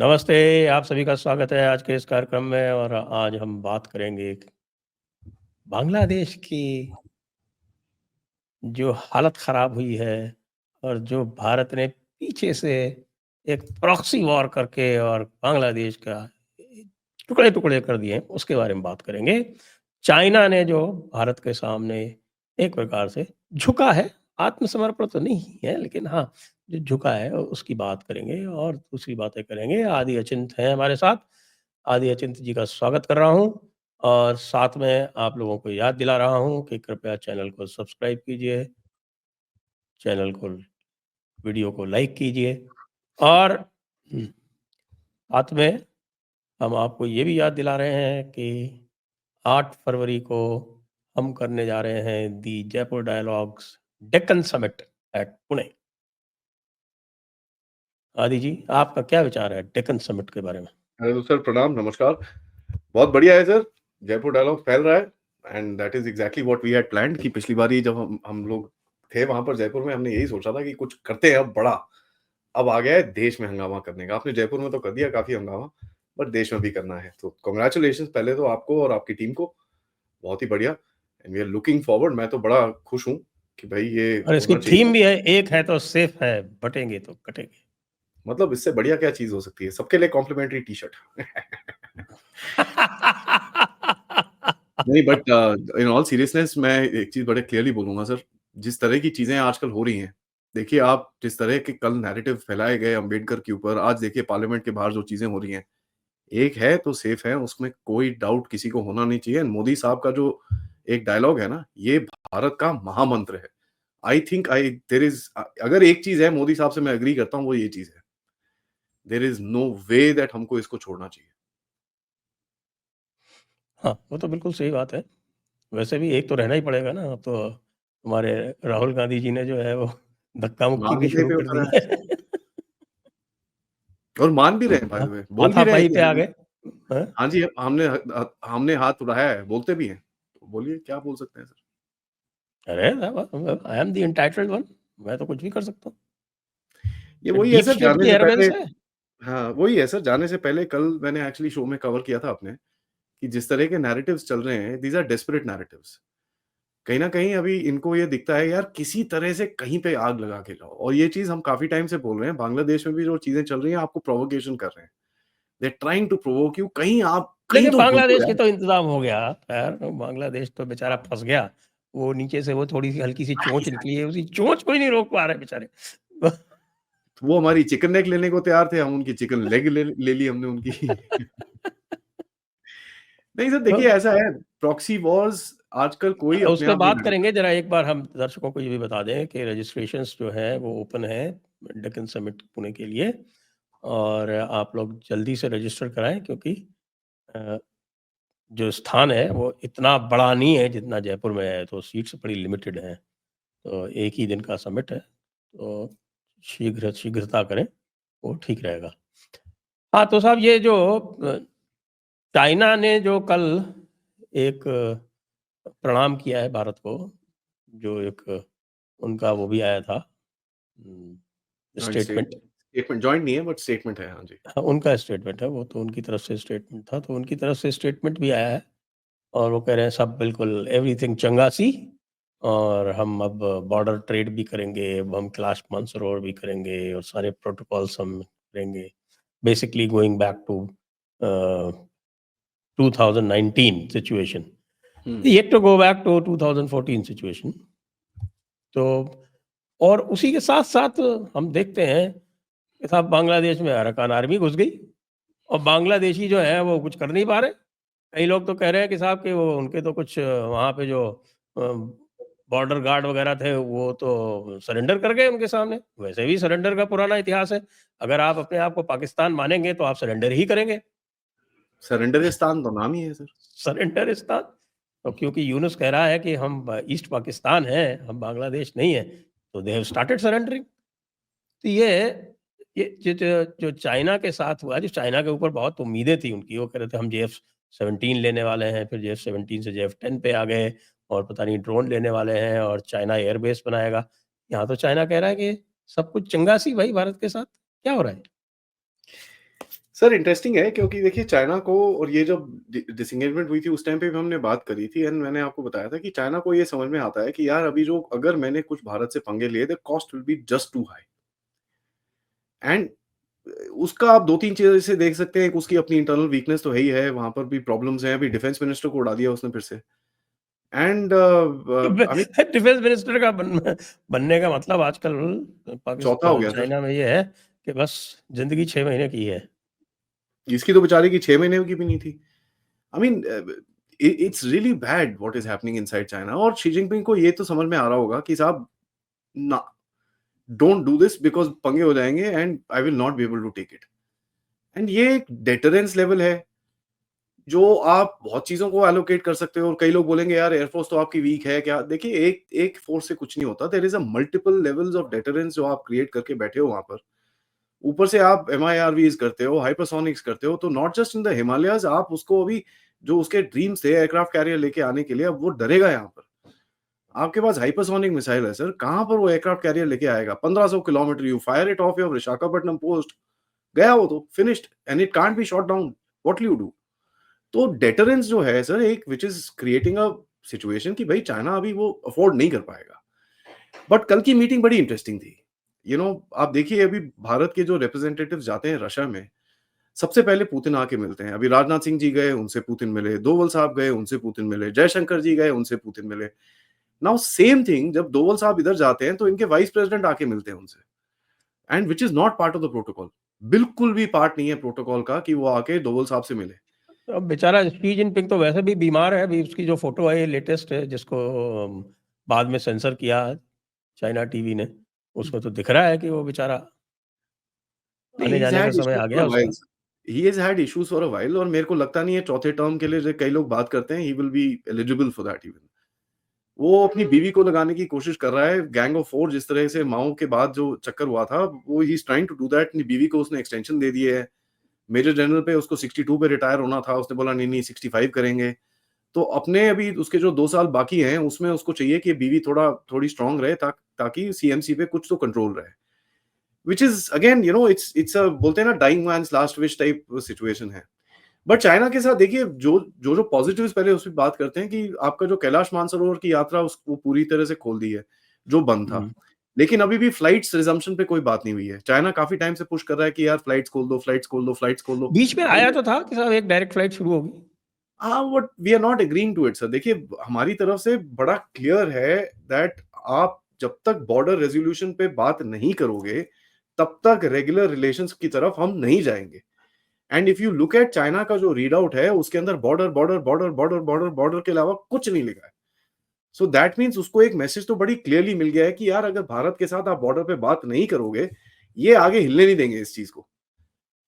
नमस्ते, आप सभी का स्वागत है आज के इस कार्यक्रम में और आज हम बात करेंगे बांग्लादेश की जो हालत ख़राब हुई है और जो भारत ने पीछे से एक प्रॉक्सी वॉर करके और बांग्लादेश का टुकड़े-टुकड़े कर दिए हैं, उसके बारे में बात करेंगे। चाइना ने जो भारत के सामने एक प्रकार से झुका है, आत्मसमर्पण तो नहीं है लेकिन हाँ, जो झुका है उसकी बात करेंगे और दूसरी बातें करेंगे। आदि अचिंत हैं हमारे साथ। आदि अचिंत जी का स्वागत कर रहा हूँ और साथ में आप लोगों को याद दिला रहा हूँ कि कृपया चैनल को सब्सक्राइब कीजिए, चैनल को वीडियो को लाइक कीजिए और साथ में हम आपको ये भी याद दिला रहे हैं कि 8 फरवरी को हम करने जा रहे हैं the Jaipur dialogues Deccan summit at Pune. Aadi ji, आपका क्या विचार है डेक्कन समिट के बारे में? हेलो सर, प्रणाम, नमस्कार। बहुत बढ़िया है सर, जयपुर डायलॉग फैल रहा है and that is exactly what we had planned कि पिछली बारी जब हम लोग थे वहाँ पर जयपुर में, हमने यही सोचा था कि कुछ करते हैं अब बड़ा। अब आ गया है देश में हंगामा करने का। आपने जयपुर में तो कर दिया काफ़ी हंगामा, बट देश में भी करना है। तो कांग्रेचुलेशंस पहले तो आपको और आपकी टीम को, बहुत ही बढ़िया and we are looking forward. मैं तो बड़ा खुश हूँ कि भई ये और इसकी होना चाहिए। थीम भी है, एक है तो सेफ है, बटेंगे तो कटेंगे। मतलब इससे बढ़िया क्या चीज़ हो सकती है? सबके लिए कॉम्प्लिमेंट्री टी-शर्ट। नहीं बट इन ऑल सीरियसनेस मैं एक चीज़ बड़े क्लियरली बोलूँगा सर, जिस तरह की चीज़ें आजकल हो रही हैं, देखिए आप जिस तरह के कल नैरेटिव फैलाए गए अम्बेडकर के ऊपर, आज देखिए पार्लियामेंट के बाहर जो चीज़ें हो रही हैं, एक है तो सेफ है, उसमें कोई डाउट किसी को होना नहीं चाहिए। मोदी साहब का जो एक डायलॉग है ना, ये भारत का महामंत्र है। I think I there is अगर एक चीज़ है मोदी साहब से मैं एग्री करता हूँ, वो ये चीज़ है। There is no way that हमको इसको छोड़ना चाहिए। हाँ, वो तो बिल्कुल सही बात है। वैसे भी एक तो रहना ही पड़ेगा ना, अब तो हमारे राहुल गांधी जी ने जो है वो धक्का-मुक्की भी महामंत्र शुरू पे कर दी उतर है। है और मान भी तो रहे हैं बाय द वे, बोल भी रहे हैं हाथापाई कि पे हाँ आ जी। गए। हाँ? हाँ जी, हमने हाथ उठाया है, बोलते भी हैं। तो बोलिए क्या बोल सकते हैं सर? अरे! I am the entitled one, मैं तो कुछ भी कर सकता हूँ। ये ये वही है डीप सर स्टेट जाने की से पहले। एयरबेल्स है। हाँ, वही है सर जाने से पहले कल मैंने एक्चुअली शो में कवर किया था अपने, कि जिस तरह के नैरेटिव्स चल रहे हैं, दीज़ आर डेस्परेट नैरेटिव्स। कहीं न कहीं अभी इनको ये दिखता है यार किसी तरह से कहीं पे आग लगा के जाओ और ये चीज़ हम काफ़ी टाइम से बोल रहे हैं, बांग्लादेश में भी जो चीज़ें चल रही हैं आपको प्रोवोकेशन कर रहे हैं। They are trying to provoke you कहीं आप कहीं लेकिन तो बोल दो बांग्लादेश के यार। तो इंतज़ाम हो गया खैर, बांग्लादेश तो बेचारा फँस गया। वो नीचे से वो थोड़ी-सी हल्की-सी चोंच निकली है, उसी चोंच को ही नहीं रोक पा रहे बेचारे। वो हमारी चिकन नेक लेने को तैयार थे, हम उनकी चिकन लेग ले ली हमने उनकी। नहीं सर तो देखिए ऐसा है, प्रॉक्सी वॉर्स आजकल कोई उस अपने पे आप नहीं बात लड़ता। करेंगे। ज़रा एक बार हम दर्शकों को ये भी बता दें कि रजिस्ट्रेशंस जो है वो ओपन है डेक्कन समिट पुणे के लिए और आप लोग जल्दी से रजिस्टर कराएँ क्योंकि अ, जो स्थान है वो इतना बड़ा नहीं है जितना जयपुर में है, तो सीट्स बड़ी लिमिटेड हैं। तो एक ही दिन का समिट है, तो शीघ्रता करें, वो ठीक रहेगा। हाँ, तो साहब ये जो चाइना ने जो कल एक प्रणाम किया है भारत को, जो एक उनका वो भी आया था हाँ, स्टेटमेंट। स्टेटमेंट जॉइंट नहीं है बट स्टेटमेंट है, हाँ जी। हाँ, उनका स्टेटमेंट है, वो तो उनकी तरफ से स्टेटमेंट था, तो उनकी तरफ से स्टेटमेंट भी आया है और वो कह रहे हैं सब बिल्कुल एवरीथिंग चंगासी और हम अब बॉर्डर ट्रेड भी करेंगे, अब हम कैलाश मानसरोवर भी करेंगे और सारे प्रोटोकॉल्स हम करेंगे। Basically going back to uh, 2019 situation, hmm. Yet to go back to 2014 situation. तो और उसी के साथ-साथ हम देखते हैं कि साहब बांग्लादेश में अराकान आर्मी घुस गई और बांग्लादेशी जो है वो कुछ कर नहीं पा रहे। कई लोग तो कह रहे हैं कि साहब कि वो उनके तो कुछ वहाँ पे जो बॉर्डर गार्ड वगैरह थे वो तो सरेंडर कर गए उनके सामने। वैसे भी सरेंडर का पुराना इतिहास है। अगर आप अपने आप को पाकिस्तान मानेंगे तो आप सरेंडर ही करेंगे। सरेंडरिस्तान तो नाम ही है सर। सरेंडरिस्तान। तो क्योंकि यूनुस कह रहा है कि हम ईस्ट पाकिस्तान हैं, हम बांग्लादेश नहीं है, तो दे हैव स्टार्टेड सरेंडरिंग। तो ये जो चाइना के साथ हुआ, जो चाइना के ऊपर बहुत उम्मीदें थी उनकी, वो कह रहे थे हम जेफ-17 लेने वाले हैं, फिर जेफ-17 से जेफ-10 पे आ गए और पता नहीं ड्रोन लेने वाले हैं और चाइना एयरबेस बनाएगा। यहाँ तो चाइना कह रहा है कि सब कुछ चंगासी भाई भारत के साथ, क्या हो रहा है? सर इंटरेस्टिंग है क्योंकि देखिए चाइना को, और ये जब डिसएंगेजमेंट हुई थी उस टाइम पे भी हमने बात करी थी एंड मैंने आपको बताया था कि चाइना को ये समझ में आता है कि यार अभी जो अगर मैंने कुछ भारत से पंगे लिए the cost will be just too high and उसका आप 2-3 चीज़ें से देख सकते हैं। एक उसकी अपनी इंटरनल वीकनेस तो है ही है, वहाँ पर भी प्रॉब्लम्स हैं। अभी डिफेंस मिनिस्टर को उड़ा दिया उसने फिर से and I mean defence minister का बनने का मतलब आजकल चौथा हो पाकिस्तान गया सर। चाइना में ये है कि बस जिंदगी 6 महीने की है। इसकी तो बेचारे की 6 महीने की भी नहीं थी। I mean it's really bad what is happening inside China और शी जिनपिंग को ये तो समझ में आ रहा होगा कि साहब ना, डोंट डू दिस बिकॉज़ पंगे हो जाएँगे and I will not be able to take it. And ये एक डेटरेंस लेवल है, जो आप बहुत चीज़ों को एलोकेट कर सकते हो और कई लोग बोलेंगे यार एयरफोर्स तो आपकी वीक है क्या? देखिए एक एक फोर्स से कुछ नहीं होता। There is a multiple levels of deterrence जो आप क्रिएट करके बैठे हो वहाँ पर। ऊपर से आप एमआईआरवीज़ करते हो, हाइपरसोनिक्स करते हो, तो not just in the Himalayas आप उसको अभी जो उसके ड्रीम्स थे एयरक्राफ्ट कैरियर लेके आने के लिए, अब वो डरेगा यहाँ पर। आपके पास हाइपरसोनिक मिसाइल है सर, कहाँ पर वो एयरक्राफ्ट कैरियर लेके आएगा? 1500 kilometre you fire it of your Visakhapatnam post, गया वो तो, finished and it can't be shot down. What will you do? तो डेटरेंस जो है सर एक which is creating a situation कि भाई चाइना अभी वो अफोर्ड नहीं कर पाएगा। बट कल की मीटिंग बड़ी इंटरेस्टिंग थी। आप देखिए अभी भारत के जो रिप्रेजेंटेटिव्स जाते हैं रशिया में, सबसे पहले पुतिन आके मिलते हैं। अभी राजनाथ सिंह जी गए, उनसे पुतिन मिले, डोवल साहब गए, उनसे पुतिन मिले, जयशंकर जी गए, उनसे पुतिन मिले। नाउ सेम थिंग जब डोवल साहब इधर जाते हैं तो इनके वाइस प्रेसिडेंट आके मिलते हैं उनसे and which is not part of the protocol. बिल्कुल भी पार्ट नहीं है प्रोटोकॉल का कि वो आके डोवल साहब से मिले। अब बेचारा शी जिनपिंग तो वैसे भी बीमार है। अभी उसकी जो फोटो आई लेटेस्ट है जिसको बाद में सेंसर किया चाइना टीवी ने, उसमें तो दिख रहा है कि वो बेचारा नहीं, आने ही इज़ जाने का हैड समय इश्यूज़ आ फॉर गया अ व्हाइल। उसका। He has had issues for a while और मेरे को लगता नहीं है चौथे टर्म के लिए जो कई लोग बात करते हैं, ही will be eligible for that even. वो अपनी बीवी को लगाने की कोशिश कर रहा है। गैंग ऑफ फोर जिस तरह से माओ के बाद जो चक्कर हुआ था, वो ही is trying to do that. अपनी बीवी को उसने एक्सटेंशन दे दी है। मेजर जनरल पे उसको 62 पे रिटायर होना था। उसने बोला नहीं-नहीं 65 करेंगे। तो अपने अभी उसके जो 2 साल बाकी हैं, उसमें उसको चाहिए कि बीवी थोड़ी स्ट्रॉन्ग रहे ताकि सीएमसी पे कुछ तो कंट्रोल रहे। Which is again it's a बोलते हैं ना dying man's last wish type situation है। बट चाइना के साथ देखिए जो पॉजिटिव्स पहले उस पे बात करते हैं कि आपका जो कैलाश मानसरोवर की यात्रा वो पूरी तरह से खोल दी है, जो बंद था। हम्म। लेकिन अभी भी फ्लाइट्स रिजम्पशन पे कोई बात नहीं हुई है। चाइना काफ़ी टाइम से पुश कर रहा है कि यार फ्लाइट्स खोल दो, फ्लाइट्स खोल दो, फ्लाइट्स खोल दो। बीच में आया तो था कि साहब एक डायरेक्ट फ्लाइट शुरू होगी। हाँ, but we are not agreeing to it sir. देखिए हमारी तरफ से बड़ा क्लियर है दैट आप जब तक बॉर्डर रेज़ोल्यूशन पे बात नहीं करोगे, तब तक रेगुलर रिलेशंस की तरफ हम नहीं जाएँगे। And if you look at China का जो रीड आउट है, उसके अंदर border, border, border, border, border, border के अलावा कुछ नहीं लिखा है। सो दैट मीन्स उसको एक मैसेज तो बड़ी क्लियरली मिल गया है कि यार अगर भारत के साथ आप बॉर्डर पे बात नहीं करोगे, ये आगे हिलने नहीं देंगे इस चीज़ को।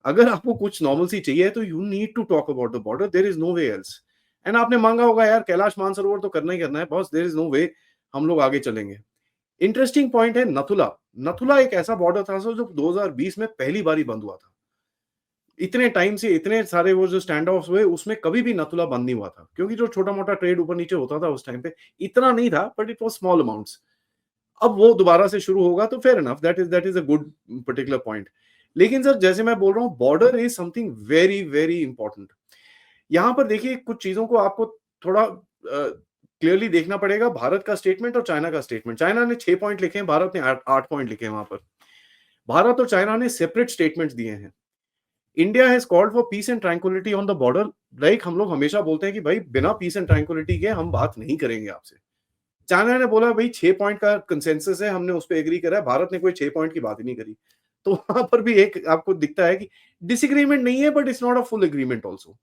अगर आपको कुछ नॉर्मलसी चाहिए तो you need to talk about the border, there is no way else. And आपने माँगा होगा यार कैलाश मानसरोवर तो करना ही करना है बॉस, देयर इज़ नो वे हम लोग आगे चलेंगे। इंटरेस्टिंग पॉइंट है नथुला। नथुला एक ऐसा बॉर्डर था सर जो 2020 में पहली बारी बंद हुआ था। इतने टाइम से इतने सारे वो जो स्टैंड ऑफ्स हुए उसमें कभी भी नथुला बंद नहीं हुआ था क्योंकि जो छोटा-मोटा ट्रेड ऊपर-नीचे होता था उस टाइम पे इतना नहीं था but it was small amounts. अब वो दोबारा से शुरू होगा तो fair enough that is a good particular point. लेकिन सर जैसे मैं बोल रहा हूँ border is something very, very important. यहाँ पर देखिए कुछ चीज़ों को आपको थोड़ा क्लियरली देखना पड़ेगा भारत का स्टेटमेंट और चाइना का स्टेटमेंट। चाइना ने 6 पॉइंट लिखे हैं, भारत ने 8 पॉइंट लिखे हैं वहाँ पर। भारत और चाइना ने सेपरेट स्टेटमेंट्स दिए हैं। India has called for piece and tranquillity on the border. Like हम लोग हमेशा बोलते हैं कि भाई बिना पीस एंड ट्रैंक्विलिटी के हम बात नहीं करेंगे आपसे। चाइना ने बोला भाई 6 पॉइंट का कंसेंसस है, हमने उस पे एग्री करा है, भारत ने कोई 6 पॉइंट की बात ही नहीं करी। तो वहाँ पर भी एक आपको दिखता है कि डिसएग्रीमेंट नहीं है but it's not a full agreement also.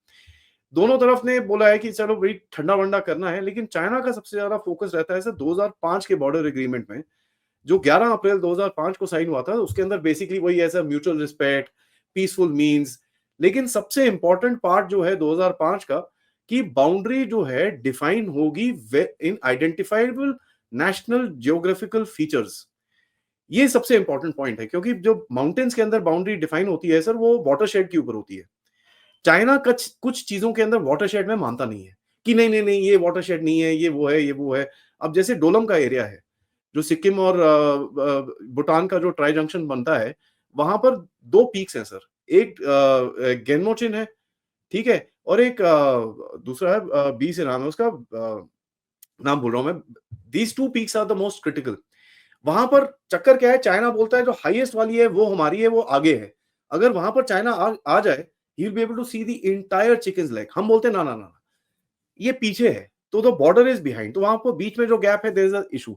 दोनों तरफ ने बोला है कि चलो भाई ठंडा-वंडा करना है, लेकिन चाइना का सबसे ज़्यादा फोकस रहता है सर 2005 के बॉर्डर एग्रीमेंट में, जो 11 अप्रैल 2005 को साइन हुआ था, उसके अंदर बेसिकली वही ऐसा म्यूचुअल रिस्पेक्ट, पीसफुल मीन्स। लेकिन सबसे इंपॉर्टेंट पार्ट जो है 2005 का कि बाउंड्री जो है डिफाइन होगी इन आइडेंटिफाइबल नेशनल जियोग्राफिकल फीचर्स। ये सबसे इंपॉर्टेंट पॉइंट है क्योंकि जो माउंटेन्स के अंदर बाउंड्री डिफाइन होती है सर वो वाटरशेड के ऊपर होती है। चाइना कुछ कुछ चीजों के अंदर वाटरशेड में मानता नहीं है कि नहीं ये वाटरशेड नहीं है, ये वो है। अब जैसे डोलम का एरिया है जो सिक्किम और भूटान का जो ट्राई जंक्शन बनता है, वहां पर 2 पीक्स हैं सर। एक गेनमोचिन है, ठीक है, और एक दूसरा है बी से नाम है उसका, नाम भूल रहा हूं मैं। These two peaks are the most critical. वहां पर चक्कर क्या है, चाइना बोलता है जो हाईएस्ट वाली है वो हमारी है, वो आगे है। अगर वहां पर चाइना आ जाए, he will be able to see the entire chicken's leg. हम बोलते हैं ना ना ना, ये पीछे है, तो द बॉर्डर इज बिहाइंड, तो वहां पर बीच में जो गैप है, there is a issue.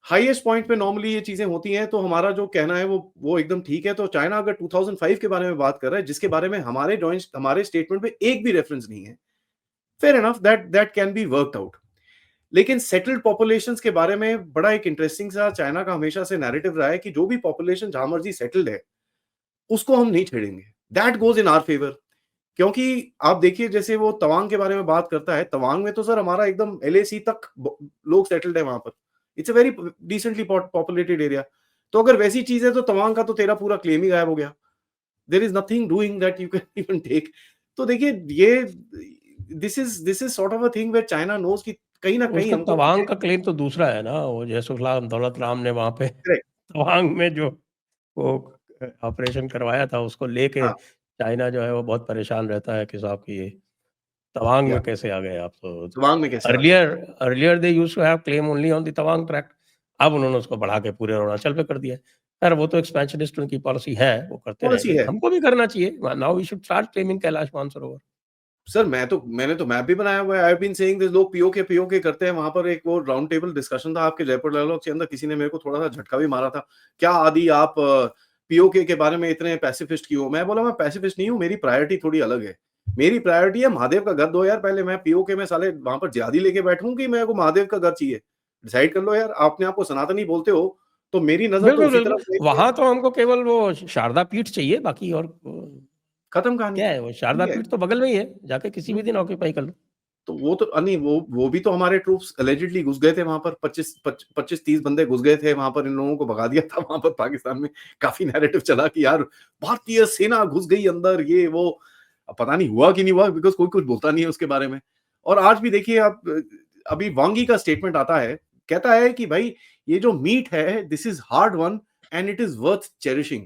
Highest point पे नॉर्मली ये चीजें होती हैं, तो हमारा जो कहना है वो एकदम ठीक है। तो चाइना अगर 2005 के बारे में बात कर रहा है, जिसके बारे में हमारे स्टेटमेंट में एक भी रेफरेंस नहीं है, fair enough, that can be worked out. लेकिन सेटल्ड पॉपुलेशंस के बारे में बड़ा एक इंटरेस्टिंग सा चाइना का हमेशा से नैरेटिव रहा है कि जो भी पॉपुलेशन जहां मर्जी सेटल्ड है, उसको हम नहीं छेड़ेंगे। That goes in our favour. क्योंकि आप देखिए, जैसे वो तवांग के बारे में बात करता है, तवांग में तो सर हमारा एकदम एलएसी तक लोग सेटल्ड है वहां पर। It's a very decently populated area. तो अगर वैसी चीज है, तो तवांग का तो तेरा पूरा क्लेम ही गायब हो गया। There is nothing doing that you can even take. तो देखिए, ये this is sort of a thing where China knows कि कहीं ना कहीं उसका हमको तवांग का क्लेम तो दूसरा है ना, वो जयसुखलाम दौलत राम ने वहाँ पे करेक्ट। तवांग में जो वो ऑपरेशन करवाया था, उसको लेके हाँ, चाइना जो है वो बहुत परेशान रहता है कि साहब कि ये तवांग या में कैसे आ गए आप? तो तवांग में कैसे आ गए? Earlier earlier they used to have claim only on the Tawang tract. अब उन्होंने उसको बढ़ा के पूरे अरुणाचल पे कर दिया है। खैर वो तो एक्सपेंशनिस्ट उनकी पॉलिसी है, वो करते पॉलिसी रहेंगे। है। हमको भी करना चाहिए। Now we should start claiming Kailash Mansarovar. Sir मैंने तो मैप भी बनाया हुआ है। I have been saying this, लोग पीओके करते हैं। वहां पर एक वो राउंड टेबल डिस्कशन था आपके जयपुर डायलॉग के अंदर, किसी ने मेरे को थोड़ा सा झटका भी मारा था, क्या आदि आप पीओके के बारे में इतने पैसिफिस्ट क्यों? मैं बोला मैं पैसिफिस्ट नहीं हूँ, मेरी प्रायोरिटी थोड़ी अलग है। मेरी प्रायोरिटी है महादेव का घर दो यार पहले। मैं पीओके में साले वहां पर जिहादी लेके बैठूं कि मेरे को महादेव का घर चाहिए? डिसाइड कर लो यार। आपने आपको सनातनी बोलते हो, तो मेरी नजर तो बिल्कुल, उसी बिल्कुल। तरफ गई है। वहाँ तो हमको केवल वो शारदा पीठ चाहिए, बाकी और खत्म कहानी। क्या है? वो शारदा ठीक है। पीठ तो बगल में ही है, जाके किसी भी दिन ऑक्यूपाई कर लो। तो वो तो नहीं, वो भी तो हमारे ट्रूप्स अलेजिडली घुस गए थे वहां पर। 25-30 बंदे घुस गए थे वहां पर, इन लोगों को भगा दिया था वहां पर। पाकिस्तान में काफी नैरेटिव चला कि यार भारतीय सेना घुस गई अंदर, ये वो। अब पता नहीं हुआ कि नहीं हुआ, बिकॉज कोई कुछ बोलता नहीं है उसके बारे में। और आज भी देखिए आप, अभी वांगी का स्टेटमेंट आता है, कहता है कि भाई ये जो मीट है, this is hard one and it is worth cherishing.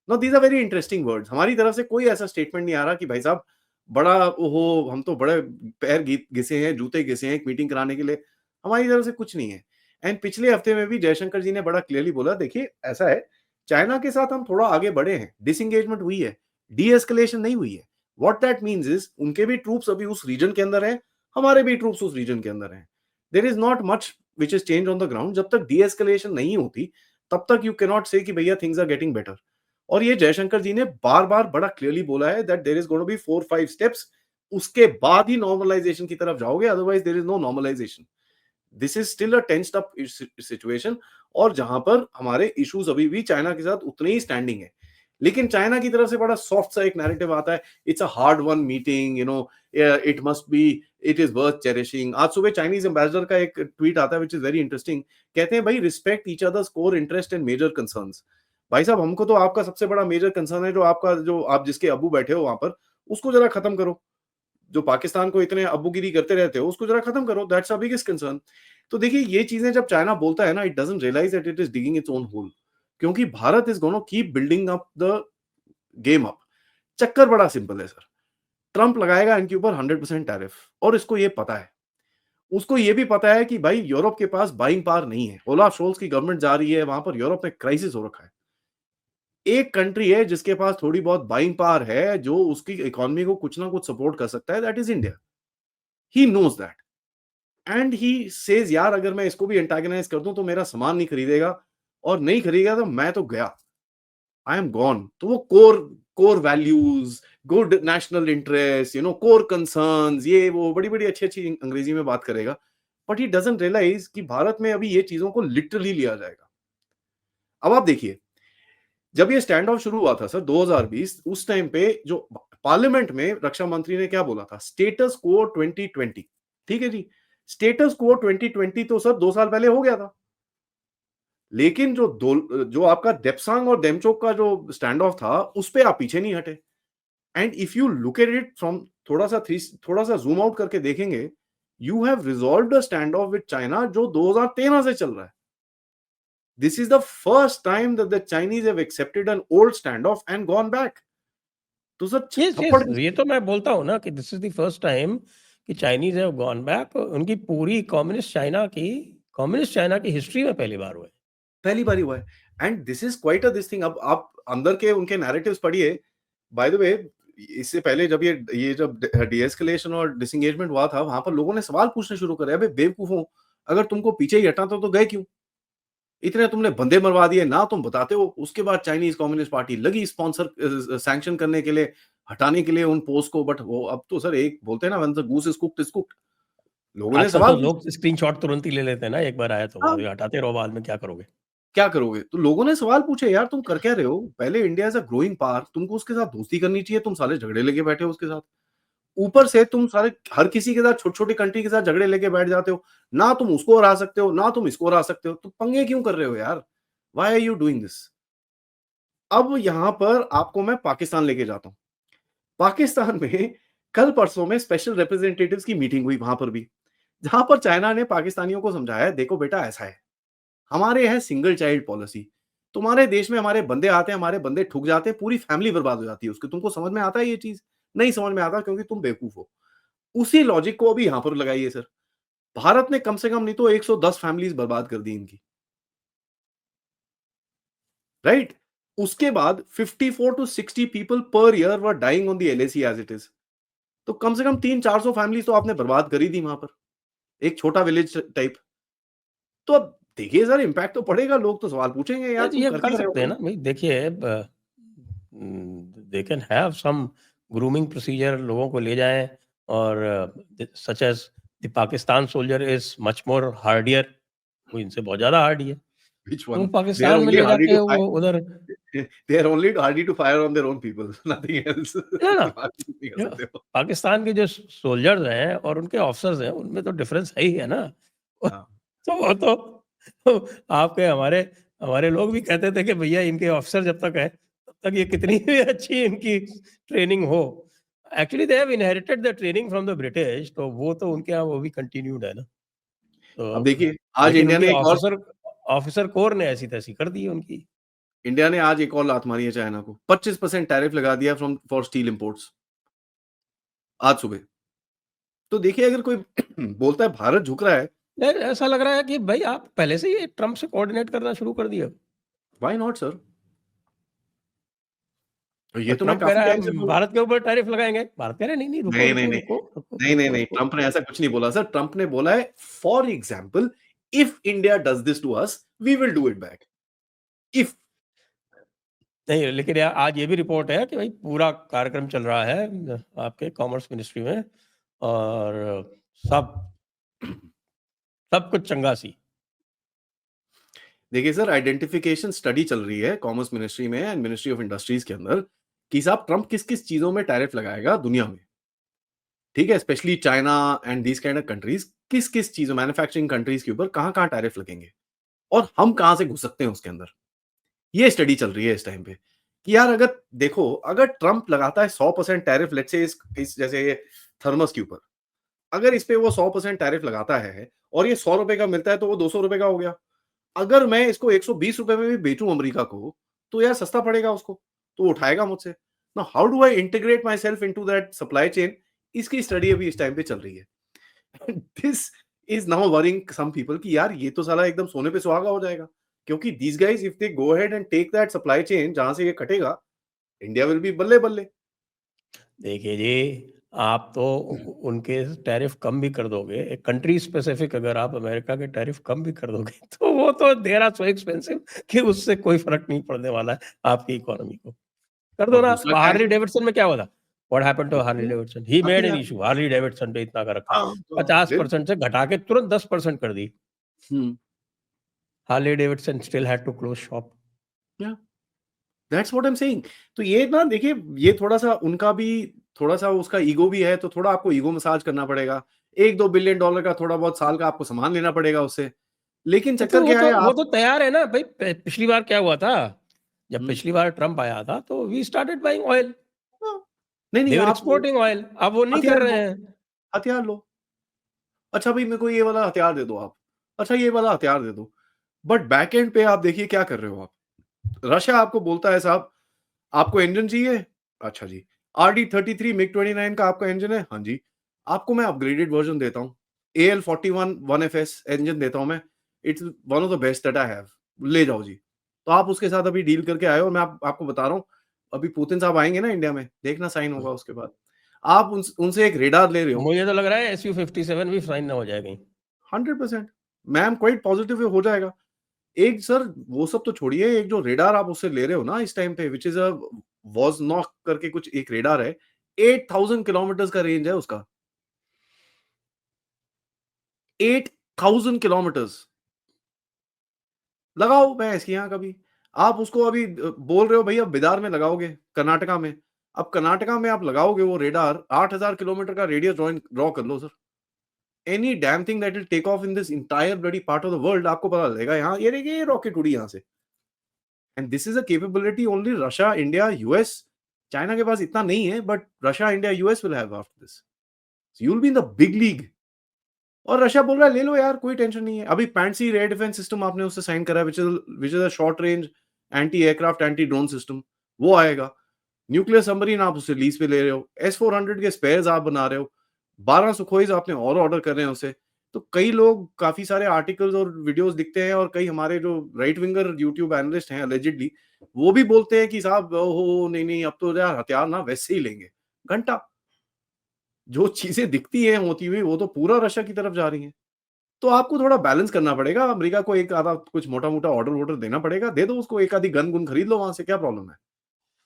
No, these are very interesting words. हमारी तरफ से कोई ऐसा स्टेटमेंट नहीं आ रहा कि भाई साहब बड़ा ओहो, हम तो बड़े पैर घिसे हैं, जूते घिसे हैं एक मीटिंग कराने के लिए। हमारी तरफ से कुछ नहीं है। एंड पिछले हफ्ते में भी जयशंकर जी ने बड़ा क्लियरली बोला, देखिए ऐसा है, चाइना के साथ हम थोड़ा आगे बढ़े हैं, डिसएंगेजमेंट हुई है, डी एस्केलेशन नहीं हुई है। व्हाट दैट मीन्स इज, उनके भी ट्रूप्स अभी उस रीजन के अंदर हैं, हमारे भी ट्रूप्स उस रीजन के अंदर हैं। There is not much which is change on the ground. जब तक डी एस्केलेशन नहीं होती, तब तक यू कैन नॉट से कि भैया थिंग्स आर गेटिंग बेटर। और ये जयशंकर जी ने बार बार बड़ा क्लियरली बोला है that there is going to be 4-5 steps, उसके बाद ही नॉर्मलाइजेशन की तरफ जाओगे, otherwise there is no normalisation. This is still a tensed up situation. और जहां पर हमारे इश्यूज अभी भी चाइना के साथ उतने ही स्टैंडिंग है, लेकिन चाइना की तरफ से बड़ा सॉफ्ट सा एक नैरेटिव आता है, it's a hard one meeting, it must be, it is worth cherishing. आज सुबह चाइनीज एम्बेसडर का एक ट्वीट आता है विच इज वेरी इंटरेस्टिंग। कहते हैं भाई respect each others core interest and major concerns. भाई साहब हमको तो आपका सबसे बड़ा मेजर कंसर्न है, जो आप जिसके अबू बैठे हो वहां पर, उसको जरा खत्म करो। जो पाकिस्तान को इतने अब्बूगिरी करते रहते हो, उसको जरा खत्म करो। That's a biggest concern. तो देखिए, ये चीजें जब चाइना बोलता है ना, it doesn't realize that it is digging its own hole. क्योंकि Bharat is gonna keep building up the game up. चक्कर बड़ा सिंपल है सर। ट्रंप लगाएगा इनके ऊपर 100% टैरिफ, और इसको ये पता है। उसको ये भी पता है कि भाई यूरोप के पास बाइंग पावर नहीं है। ओलाफ शोल्स की गवर्नमेंट जा रही है वहां पर, यूरोप में क्राइसिस हो रखा है। एक कंट्री है जिसके पास थोड़ी बहुत बाइंग पावर है, जो उसकी इकोनॉमी को कुछ ना कुछ सपोर्ट कर सकता है, that is India. He knows that and he says यार अगर मैं इसको भी एंटागनाइज कर दूं तो मेरा सामान नहीं खरीदेगा, और नहीं खरीदेगा तो मैं तो गया, आई एम गॉन। तो वो core core values, good national interest, core concerns, ये वो बड़ी बड़ी अच्छी अच्छी अंग्रेजी में बात करेगा। बट ही डजंट रियलाइज कि भारत में अभी ये चीजों को लिटरली लिया जाएगा। अब आप देखिए, जब ये स्टैंड ऑफ शुरू हुआ था सर 2020, उस टाइम पे जो पार्लियामेंट में रक्षा मंत्री ने क्या बोला था, स्टेटस क्वो 2020। ठीक है जी, स्टेटस क्वो 2020 तो सर 2 साल पहले हो गया था। लेकिन जो आपका डेप्सांग और डेमचोक का जो स्टैंड ऑफ था, उस पे आप पीछे नहीं हटे। And if you look at it from थोड़ा सा जूम आउट करके देखेंगे, you have resolved a stand of with China जो 2013 से चल रहा है। This is the first time that the Chinese have accepted an old standoff and gone back. तो सर यस थप्पड़ यस ये तो मैं बोलता हूँ ना कि this is the first time कि चाइनीज हैव गॉन बैक। उनकी पूरी कम्युनिस्ट चाइना की हिस्ट्री में पहली बार हुआ है। पहली बार ही हुआ है and this is quite a this thing. अब आप अंदर के उनके नैरेटिव्स पढ़िए। बाय द वे, इससे पहले जब ये जब डीएस्केलेशन और डिसएंगेजमेंट हुआ था, वहां पर लोगों ने सवाल पूछने शुरू करे, अबे बेवकूफों, अगर तुमको पीछे ही हटाता तो गए क्यों? इतने तुमने बंदे मरवा दिए ना, तुम बताते हो। उसके बाद चाइनीज कम्युनिस्ट पार्टी लगी स्पॉन्सर सैंक्शन करने के लिए, हटाने के लिए उन पोस्ट को। बट वो अब तो सर एक बोलते हैं ना, when the goose is cooked is cooked. लोगों ने आजकल सवाल तो लोग पूछे। स्क्रीनशॉट तुरंत ही ले लेते हैं ना, एक बार आया तो हाँ, बाद में हटाते रहो, बाद में क्या करोगे? क्या करोगे? तो लोगों ने सवाल पूछे, यार तुम कर क्या रहे हो? पहले India is a growing power, तुमको उसके साथ दोस्ती करनी चाहिए, तुम साले झगड़े लेके बैठे हो उसके साथ। ऊपर से तुम सारे हर किसी के साथ, छोटी-छोटी कंट्री के साथ झगड़े लेके बैठ जाते हो। ना तुम उसको हरा सकते हो, ना तुम इसको हरा सकते हो। तो पंगे क्यों कर रहे हो यार? Why are you doing this? अब यहाँ पर आपको मैं पाकिस्तान लेके जाता हूँ। पाकिस्तान में कल परसों में स्पेशल रिप्रेजेंटेटिव्स की मीटिंग हुई वहां पर भी, जहां पर चाइना ने पाकिस्तानियों को समझाया, देखो बेटा ऐसा है, हमारे है सिंगल चाइल्ड पॉलिसी। तुम्हारे देश में हमारे बंदे आते हैं, हमारे बंदे ठुक जाते हैं, पूरी फैमिली बर्बाद हो जाती है उसकी। तुमको समझ में आता है ये चीज? नहीं समझ में आता क्योंकि तुम बेवकूफ हो। उसी लॉजिक को अभी यहां पर लगाइए सर। भारत ने कम से कम नहीं तो 110 फैमिलीज बर्बाद कर दी इनकी, राइट? उसके बाद 54 to 60 people per year were dying on the LAC as it is. तो कम से कम 300-400 फैमिलीज तो आपने बर्बाद कर ही दी वहां पर, एक छोटा विलेज टाइप। तो अब देखिए सर, इम्पैक्ट तो पड़ेगा। लोग तो सवाल पूछेंगे, यार तुम ये कर कर क्या रहे हो सकते हैं भाई? ना भाई, देखिए they can have some grooming procedure, लोगों को ले जाएं और such as the Pakistan soldier is much more hardier, वो इनसे बहुत ज्यादा हार्डी है, Which तो one? They are पाकिस्तान में only ले hardy जाके to वो fire. उधर They are only hardy to fire on their own people, nothing else. ना ना बाकी कुछ नहीं कर जो सकते वो। पाकिस्तान के जो सोल्जर्स हैं और उनके ऑफिसर्स हैं, उनमें तो डिफरेंस है ही है ना। हाँ, तो वो तो आपके हमारे हमारे लोग भी कहते थे कि भैया इनके ऑफिसर जब तक है तब तक ये कितनी भी अच्छी इनकी ट्रेनिंग हो, actually they have inherited the training from the British, तो वो तो उनके यहाँ वो भी कंटिन्यूड है ना। अब तो देखिए आज लेकिन इंडिया उनकी ने एक और ऑफिसर ऑफिसर कोर ने ऐसी तैसी कर दी है उनकी। इंडिया ने आज एक और लात मारी है चाइना को। 25% टैरिफ लगा दिया फ्रॉम फॉर स्टील इंपोर्ट्स आज सुबह। तो देखिए अगर कोई बोलता है भारत झुक रहा है, ऐसा लग रहा है कि भाई आप पहले से ही ट्रम्प से कोऑर्डिनेट करना शुरू कर दिया। Why not sir? ये और तो मैं ट्रम्प कह काफी रहा है टाइम से हम बोल भारत के ऊपर टैरिफ लगाएंगे, भारत कह रहे हैं नहीं नहीं, रुको नहीं, नहीं, रुको नहीं। रुको रुको नहीं, नहीं, रुको नहीं, रुको। ट्रम्प ने ऐसा कुछ नहीं बोला सर। ट्रम्प ने बोला है, for example, if India does this to us, we will do it back. If नहीं, लेकिन यार आज ये भी रिपोर्ट है कि भाई पूरा कार्यक्रम चल रहा है आपके कॉमर्स मिनिस्ट्री में, और सब सब कुछ चंगा सी। देखिए सर, आइडेंटिफिकेशन स्टडी चल रही है कॉमर्स मिनिस्ट्री में एंड मिनिस्ट्री ऑफ इंडस्ट्रीज के अंदर कि साहब ट्रम्प किस किस चीजों में टैरिफ लगाएगा दुनिया में। ठीक है, specially China and these kind of countries, किस किस चीजों, मैन्युफैक्चरिंग कंट्रीज के ऊपर कहां कहां टैरिफ लगेंगे और हम कहां से घुस सकते हैं उसके अंदर। ये स्टडी चल रही है इस टाइम पे कि यार अगर देखो, अगर ट्रम्प लगाता है 100% टैरिफ, लेट्स से इस जैसे ये थर्मस के ऊपर, अगर इस पे वो 100% टैरिफ लगाता है और ये 100 रुपए का मिलता है तो वो 200 रुपए का हो गया। अगर मैं इसको 120 रुपए में भी बेचूं अमेरिका को, तो यार सस्ता पड़ेगा उसको, तो वो उठाएगा मुझसे। Now how do I integrate myself into that supply chain? इसकी स्टडी अभी इस टाइम पे चल रही है। This is now worrying some people कि यार ये तो साला एकदम सोने पे सुहागा हो जाएगा, क्योंकि these guys if they go ahead and take that supply chain जहां से ये कटेगा, इंडिया विल बी बल्ले बल्ले। देखिए जी, आप तो उनके टैरिफ कम भी कर दोगे, एक कंट्री स्पेसिफिक अगर आप अमेरिका के टैरिफ कम भी कर दोगे तो वो तो देर आर सो एक्सपेंसिव कि उससे कोई फर्क नहीं पड़ने वाला है आपकी इकोनॉमी को। कर दो और ना। दूसरा क्या है हार्ली डेविडसन में क्या हुआ था? What happened to Harley Davidson? He made an हथियार। इशू, हार्ली डेविडसन पे इतना का रखा, हाँ, हाँ, बिल्कुल। 50% से घटा के तुरंत 10% कर दी। Hmm, Harley Davidson still had to close shop. या that's what I am saying. तो ये ना देखिए, ये थोड़ा-सा उनका भी, थोड़ा-सा उसका ईगो भी है, तो थोड़ा आपको ईगो मसाज करना पड़ेगा। 1-2 बिलियन डॉलर का थोड़ा बहुत साल का आपको सामान लेना पड़ेगा उससे। लेकिन तो चक्कर क्या है वो आप। तो तैयार है ना भाई। पिछली बार क्या हुआ था, जब हुँ, पिछली बार ट्रम्प आया था तो वी स्टार्टेड बाइंग ऑयल, हाँ। नहीं, नहीं दे वर आप एक्सपोर्टिंग ऑयल, अब वो नहीं कर हथियार रहे लो, हैं। हथियार लो। अच्छा भई मेरे को ये वाला हथियार दे दो आप। अच्छा ये वाला हथियार दे दो। बट बैक एंड पे आप देखिए क्या कर रहे हो आप। रशिया आपको बोलता है साहब आपको इंजन चाहिए? अच्छा जी। RD-33 मिग-29 का आपका इंजन है? हाँ जी। आपको मैं अपग्रेडेड वर्ज़न देता हूँ। AL-41 1FS इंजन देता हूँ मैं। It's one of the best that I have. ले जाओ जी। तो आप उसके साथ अभी डील करके आए हो और मैं आपको बता रहा हूँ, अभी पुतिन साहब आएँगे ना इंडिया में, देखना साइन होगा उसके बाद। आप उनसे एक रेडार ले रहे हो। मुझे तो लग रहा है SU-57 भी साइन ना हो जाए कहीं। 100% मैं एम क्वाइट पॉजिटिव हो जाएगा। एक सर वो सब तो छोड़िए, एक जो रेडार आप उससे ले रहे हो ना इस टाइम पे व्हिच इज़ अ वोज़नॉक करके कुछ एक रेडार है, 8000 किलोमीटर्स का रेंज है उसका। 8000 किलोमीटर्स। लगाओ भैंस की यहाँ कभी। आप उसको अभी बोल रहे हो भैया बिदार में लगाओगे, कर्नाटका में। अब कर्नाटका में आप लगाओगे वो रेडार 8000 किलोमीटर का रेडियस ड्रॉ कर लो sir. Any damn thing that will take off in this entire bloody part of the world आपको पता लगेगा यहाँ ये देखिए ये रॉकेट उड़ी यहाँ से। And this is a capability only Russia, India, US, China के पास इतना नहीं है but Russia, India, US will have after this. So you will be in the big league. और रशिया बोल रहा है ले लो यार कोई टेंशन नहीं है। अभी पैंसी एयर डिफेंस सिस्टम आपने उससे साइन करा है which is a short range anti aircraft anti drone system, वो आएगा। न्यूक्लियर सबमरीन आप उससे लीज पे ले रहे हो। S-400 के स्पेयर्स आप बना रहे हो। 12 सुखोईज आपने और ऑर्डर कर रहे हैं उससे। तो कई लोग काफी सारे आर्टिकल्स और वीडियोस दिखते हैं और कई हमारे जो राइट विंगर यूट्यूब एनालिस्ट हैं अलेजिडली वो भी बोलते हैं कि साहब ओहो नहीं नहीं अब तो यार हथियार ना वैसे ही लेंगे। घंटा जो चीजें दिखती हैं होती हुई वो तो पूरा रशिया की तरफ जा रही हैं। तो आपको थोड़ा बैलेंस करना पड़ेगा। अमेरिका को एक आधा कुछ मोटा-मोटा ऑर्डर-वॉर्डर देना पड़ेगा। दे दो उसको एक आधी गन-गुन खरीद लो वहाँ से, क्या प्रॉब्लम है?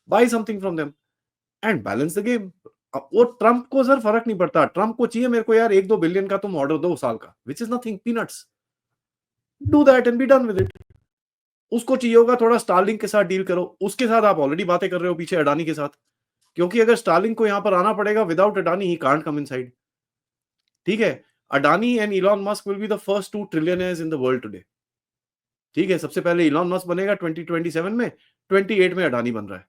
Buy something from them and balance the game. वो ट्रम्प को सर फ़र्क नहीं पड़ता। ट्रम्प को चाहिए मेरे को यार 1-2 बिलियन का तुम ऑर्डर दो साल का, which is nothing, peanuts. Do that and be done with it. उसको चाहिए होगा थोड़ा स्टारलिंक के साथ डील करो। उसके साथ आप ऑलरेडी बातें कर रहे हो पीछे अडानी के साथ। क्योंकि अगर स्टारलिंक को यहाँ पर आना पड़ेगा without Adani he can't come inside. ठीक है? Adani and Elon Musk will be the first 2 trillionaires in the world today. ठीक है, सबसे पहले इलॉन मस्क बनेगा 2027 में, 28 में अडानी बन रहा है।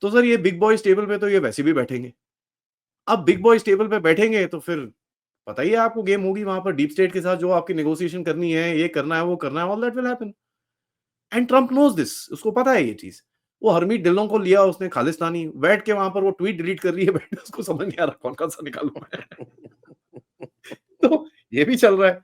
तो सर ये बिग बॉयज़ टेबल पे तो ये वैसे भी बैठेंगे। अब बिग बॉयज़ टेबल पे बैठेंगे तो फिर पता ही है आपको गेम होगी वहाँ पर डीप स्टेट के साथ जो आपकी नेगोशिएशन करनी है, ये करना है, वो करना है, all that will happen. And Trump knows this, उसको पता है ये चीज़। वो हरमीत डिल्लों को लिया उसने खालिस्तानी, बैठ के वहाँ पर वो ट्वीट डिलीट कर रही है बैठ के उसको समझ नहीं आ रहा कौन-कौन सा निकालूँ मैं। तो ये भी चल रहा है।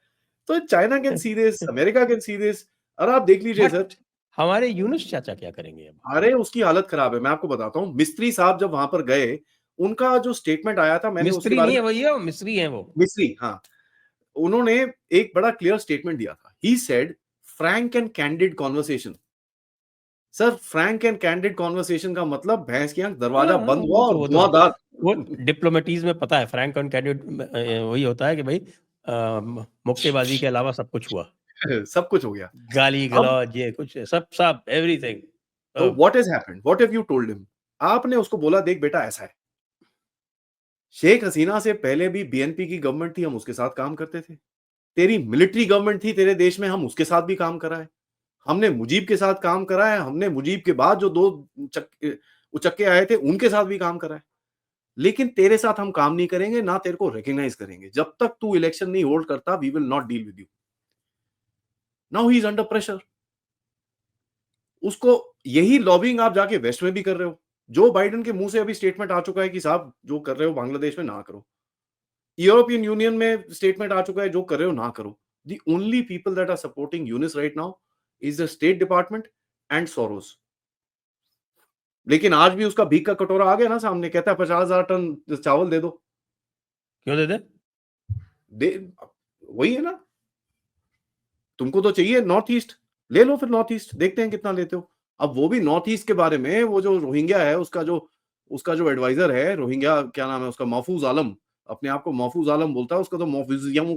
तो China can see this, America can see this और आप देख लीजिए सर। बट हमारे यूनुस चाचा क्या करेंगे अब? अरे! उसकी हालत खराब है, मैं आपको बताता हूँ। मिस्त्री साहब जब वहाँ पर गए, उनका जो स्टेटमेंट आया था मैंने उसके मिस्त्री बारे नहीं में है भैया, मिस्री हैं वो। मिस्री हाँ, उन्होंने एक बड़ा क्लियर स्टेटमेंट दिया था। He said Frank and candid conversation. Sir Frank and candid conversation का मतलब भैंस की आँख हाँ, दरवाज़ा हाँ, बंद हुआ और वो तो धुआँधार। वो डिप्लोमेटीज़ में पता है फ्रैंक एंड कैंडिड वही होता है कि भई मुक्केबाज़ी के अलावा सब कुछ हुआ। सब कुछ हो गया। अब गाली-गलौज ये कुछ सब सब एवरीथिंग तो सब। What has happened? What have you told him? आपने उसको बोला देख बेटा ऐसा है। शेख हसीना से पहले भी बीएनपी की गवर्नमेंट थी, हम उसके साथ काम करते थे। तेरी मिलिट्री गवर्नमेंट थी तेरे देश में, हम उसके साथ भी काम करा है। हमने मुजीब के साथ काम करा है, हमने मुजीब के बाद जो 2 उचक्के आए थे, उनके साथ भी काम करा है। लेकिन तेरे साथ हम काम नहीं करेंगे, ना तेरे को रिकॉग्नाइज़ करेंगे। जब तक तू इलेक्शन नहीं होल्ड करता, we will not deal with you. Now he is under pressure. उसको यही लॉबिंग आप जाके वेस्ट में भी कर रहे हो। जो बाइडेन के मुँह से अभी स्टेटमेंट आ चुका है कि साहब जो कर रहे हो बांग्लादेश में ना करो। यूरोपियन यूनियन में स्टेटमेंट आ चुका है जो कर रहे हो ना करो। The only people that are supporting Yunus right now is the State Department and Soros. लेकिन आज भी उसका भीख का कटोरा आ गया ना सामने, कहता है 50,000 टन चावल दे दो। क्यों दे दें? दे वही है ना, तुमको तो चाहिए नॉर्थ ईस्ट, ले लो फिर नॉर्थ ईस्ट, देखते हैं कितना लेते हो। अब वो भी नॉर्थ ईस्ट के बारे में वो जो रोहिंग्या है उसका जो एडवाइजर है रोहिंग्या क्या नाम है उसका महफूज आलम, अपने आप को महफूज आलम बोलता है, उसका तो महफूजियम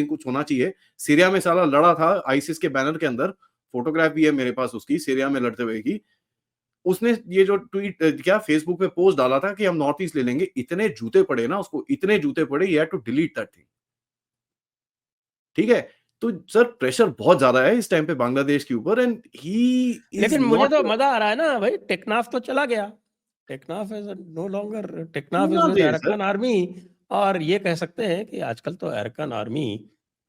कुछ होना चाहिए। सीरिया में साला लड़ा था आईसिस के बैनर के अंदर, फोटोग्राफ भी है मेरे पास उसकी सीरिया में लड़ते हुए की। उसने ये जो ट्वीट क्या फेसबुक पे पोस्ट डाला था कि हम नॉर्थ ईस्ट ले लेंगे, इतने जूते पड़े ना उसको, इतने जूते पड़े, he had to delete that thing. ठीक है? तो सर प्रेशर बहुत ज़्यादा है इस टाइम पे बांग्लादेश के ऊपर एंड ही इज़ लेकिन मुझे नॉट तो मज़ा आ रहा है ना भाई, टेकनाफ तो चला गया। Teknaf is no longer, Teknaf is पूरा विद देश सर। Arakan Army. और ये कह सकते हैं कि आजकल तो Arakan Army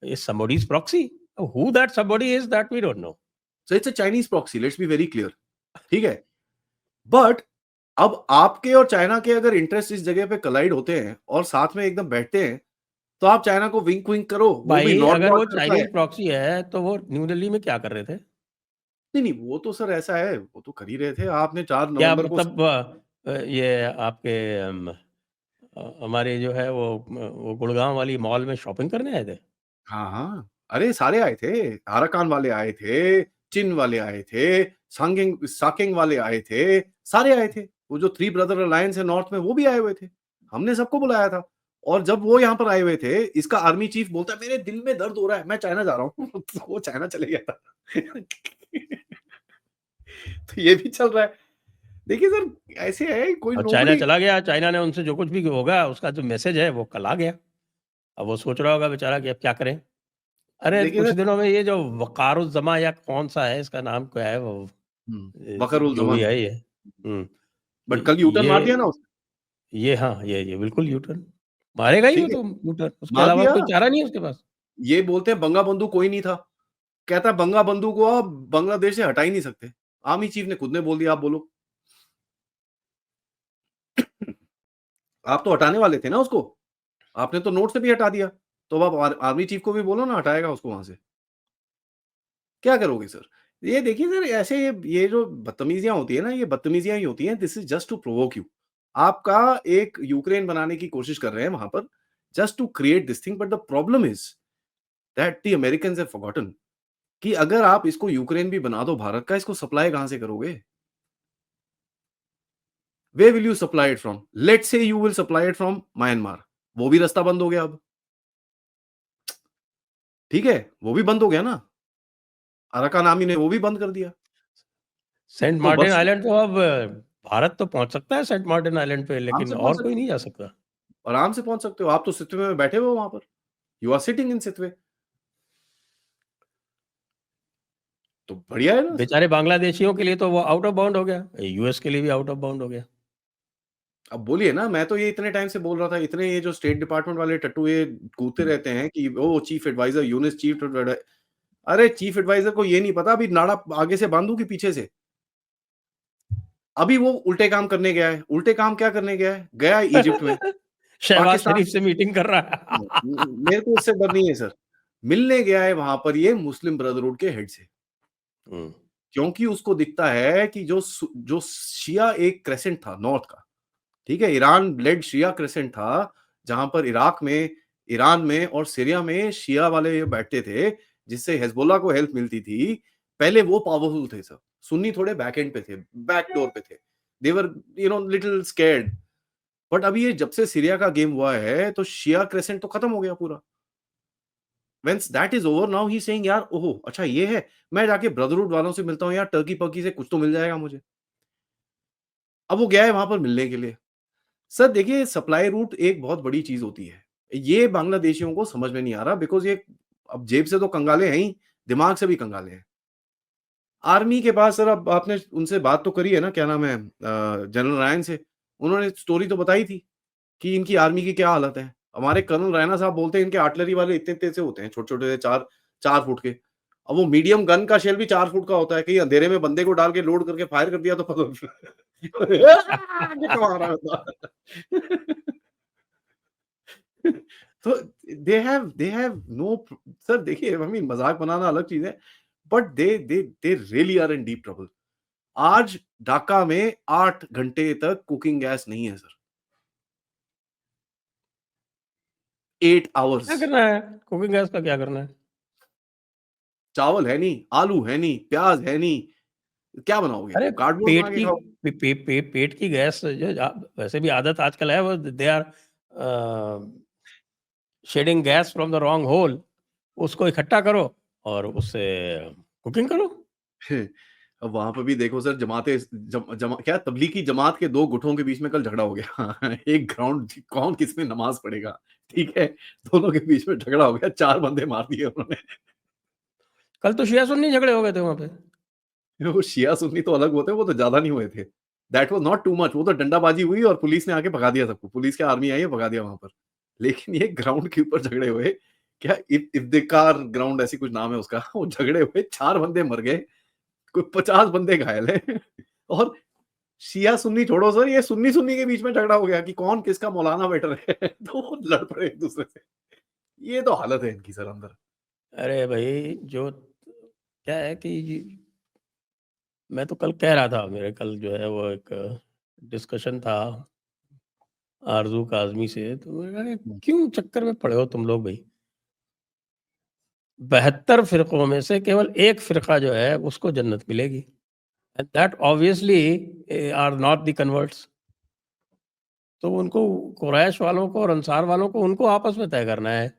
is somebody's proxy. Who that somebody is, that we don't know. So it's a Chinese proxy, let's be very clear. ठीक है? बट अब आपके और चाइना के अगर इंटरेस्ट इस जगह पे कोलाइड होते हैं और साथ में एकदम बैठते हैं, तो आप चाइना को विंक विंक करो, वो भी भाई नॉड अगर नॉड वो करता है। चाइनीज प्रॉक्सी है तो वो न्यू दिल्ली में क्या कर रहे थे? नहीं, वो तो सर ऐसा है, वो तो कर ही रहे थे। आपने 4 क्या नवंबर को मतलब ये आपके हमारे जो है वो गुड़गांव वाली मॉल में शॉपिंग करने आए थे? हाँ, हाँ। अरे सारे आए थे, आराकान वाले आए थे, चिन वाले आए थे, साकेंग वाले आए थे, सारे आए थे। वो जो थ्री ब्रदर अलायंस है नॉर्थ में, वो भी आए हुए थे। हमने सबको बुलाया था और जब वो यहाँ पर आए हुए थे, इसका आर्मी चीफ बोलता है, "मेरे दिल में दर्द हो रहा है, मैं चाइना जा रहा हूँ।" तो वो चाइना चले गया था। तो ये भी चल रहा है। देखिए सर, ऐसे है कोई और चाइना नोबडी चला गया, चाइना ने उनसे जो कुछ भी होगा उसका जो मैसेज है वो कल आ गया। अब वो सोच रहा होगा बेचारा कि अब क्या करें? अरे देखिए कुछ सर दिनों में ये जो वक़ारुज़्ज़मा या कौन-सा है, इसका नाम क्या है वो वक़ार उल जो भी ज़मान, है ये। हुँ, बट कल यू टर्न मार दिया ना ये उसने। ये हाँ, ये बिल्कुल यू टर्न मारेगा ही वो ठीक है, तो यू टर्न, उसके मार अलावा दिया। कोई चारा नहीं है उसके पास। ये बोलते हैं बंगा बंधु कोई नहीं था। कहता है बंगा बंधु को आप बांग्लादेश से हटा ही नहीं सकते। आर्मी चीफ ने खुद ने बोल दिया, आप बोलो। आप तो हटाने वाले थे ना उसको। आपने तो नोट से भी हटा दिया। तो अब आप आर्मी चीफ को भी बोलो ना, हटाएगा उसको वहाँ से। क्या करोगे सर? ये देखिए सर, ऐसे ये जो बदतमीज़ियाँ होती है ना, ये बदतमीज़ियाँ ही होती हैं। This is just to provoke you. आपका एक यूक्रेन बनाने की कोशिश कर रहे हैं वहाँ पर, just to create this thing, but the problem is that the Americans have forgotten कि अगर आप इसको यूक्रेन भी बना दो भारत का, इसको सप्लाई कहाँ से करोगे? Where will you supply it from? Let's say you will supply it from Myanmar, वो भी रास्ता बंद हो गया अब। ठीक है? वो भी बंद हो गया ना। अराकान आर्मी ने वो भी बंद कर दिया। सेंट तो मार्टिन बस आइलैंड तो अब भारत तो पहुँच सकता है सेंट मार्टिन आइलैंड पे, आराम लेकिन से पहुँच और कोई सकते हो, नहीं जा सकता। आराम से पहुँच सकते हो। आप तो सितवे में बैठे हुए हो वहाँ पर। You are sitting in Sittwe. तो बढ़िया है ना सर। बेचारे बांग्लादेशियों के लिए तो वो आउट ऑफ बाउंड हो गया, यूएस के लिए भी आउट ऑफ बाउंड हो गया। अब बोलिए ना, मैं तो ये इतने टाइम से बोल रहा था, इतने ये जो स्टेट डिपार्टमेंट वाले टट्टू ये कूदते रहते हैं कि oh chief adviser Yunus chief adviser. अरे चीफ एडवाइजर को ये नहीं पता अभी नाड़ा आगे से बांधू कि पीछे से। अभी वो उल्टे काम करने गया है। उल्टे काम क्या करने गया है? गया है इजिप्ट में, शहबाज पाकिस्तान। शरीफ से मीटिंग कर रहा है। मेरे को उससे डर नहीं है सर। मिलने गया है वहाँ पर ये मुस्लिम ब्रदरहुड के हेड से। हुँ। क्योंकि उसको दिखता है कि जो शिया एक क्रेसेंट था नॉर्थ का, ठीक है? ईरान लेड शिया क्रेसेंट था, जहाँ पर इराक में, ईरान में और सीरिया में शिया वाले ये बैठते थे, जिससे हिज़्बुल्लाह को हेल्प मिलती थी। पहले वो पावरफुल थे सब। सुन्नी थोड़े बैक एंड पे थे, बैक डोर पे थे। दे वर लिटिल स्कैर्ड। बट अभी ये जब से सीरिया का गेम हुआ है, तो शिया क्रेसेंट तो खत्म हो गया पूरा। Once that is over, now he's saying यार ओहो अच्छा ये है, मैं जाके ब्रदरहुड वालों से मिलता हूँ यार, टर्की-पर्की से कुछ तो मिल जाएगा मुझे। अब वो गया है वहाँ पर मिलने के लिए। सर देखिए, सप्लाई रूट एक बहुत बड़ी चीज़ होती है। ये बांग्लादेशियों को समझ में नहीं आ रहा, बिकॉज़ ये अब जेब से तो कंगाले हैं ही, दिमाग से भी कंगाले हैं। आर्मी के पास सर, अब आपने उनसे बात तो करी है ना, क्या नाम है जनरल रायन से। उन्होंने स्टोरी तो बताई थी कि इनकी आर्मी की क्या हालत है। हमारे कर्नल रैना साहब बोलते हैं इनके आर्टिलरी वाले इतने-इतने से होते हैं, छोटे-छोटे से 4 फुट के। अब वो मीडियम गन का शेल भी 4 फुट का होता है, कहीं अंधेरे में बंदे को डाल के लोड करके फायर कर दिया तो पता ये कब आ रहा था। तो दे हैव नो सर देखिए, आई मीन मज़ाक बनाना अलग चीज़ है, but they really are in deep trouble. आज ढाका में 8 घंटे तक कुकिंग गैस नहीं है सर। 8 क्या आवर्स। करना है? कुकिंग गैस का क्या करना है? चावल है नहीं, आलू है नहीं, प्याज़ है नहीं, क्या बनाओगे? अरे कार्डबोर्ड पेट बना के की खाओ। पे पे पे पेट की गैस जो वैसे भी आदत आजकल है, वो they are shedding gas from the wrong hole, उसको इकट्ठा करो और उससे कुकिंग करो। अब वहाँ पे भी देखो सर, जमाते जम जमा क्या तबलीगी जमात के 2 गुटों के बीच में कल झगड़ा हो गया। एक ग्राउंड कौन किसमें नमाज़ पढ़ेगा, ठीक है? दोनों के बीच में झगड़ा हो गया, 4 बंदे मार दिए उन्होंने। कल तो शिया सुन्नी झगड़े हो गए थे वहाँ पे। वो शिया सुन्नी तो अलग होते हैं, वो तो ज़्यादा नहीं हुए थे। That was not too much, वो तो डंडाबाजी हुई और पुलिस ने आके भगा दिया सबको। पुलिस की आर्मी आई है, भगा दिया वहाँ पर। लेकिन ये ग्राउंड के ऊपर झगड़े हुए क्या इफ्तिकार ग्राउंड ऐसी कुछ नाम है उसका, वो झगड़े हुए 4 बंदे मर गए, कोई 50 बंदे घायल हैं और शिया सुन्नी छोड़ो सर, ये सुन्नी-सुन्नी के बीच में झगड़ा हो गया कि कौन किसका मौलाना बेटर है तो वो लड़ पड़े एक-दूसरे से। ये तो हालत है इनकी सर अंदर। अरे भाई, जो क्या है कि मैं तो कल कह रहा था, मेरे कल जो है वो एक डिस्कशन था आरज़ू काज़मी से, तो मैंने कहा कि हुँ, क्यों चक्कर में पड़े हो तुम लोग भई? 72 फ़िरक़ों में से केवल 1 फ़िरक़ा जो है उसको जन्नत मिलेगी, and that obviously are not the converts. तो उनको, कुरैश वालों को और अंसार वालों को, उनको आपस में तय करना है।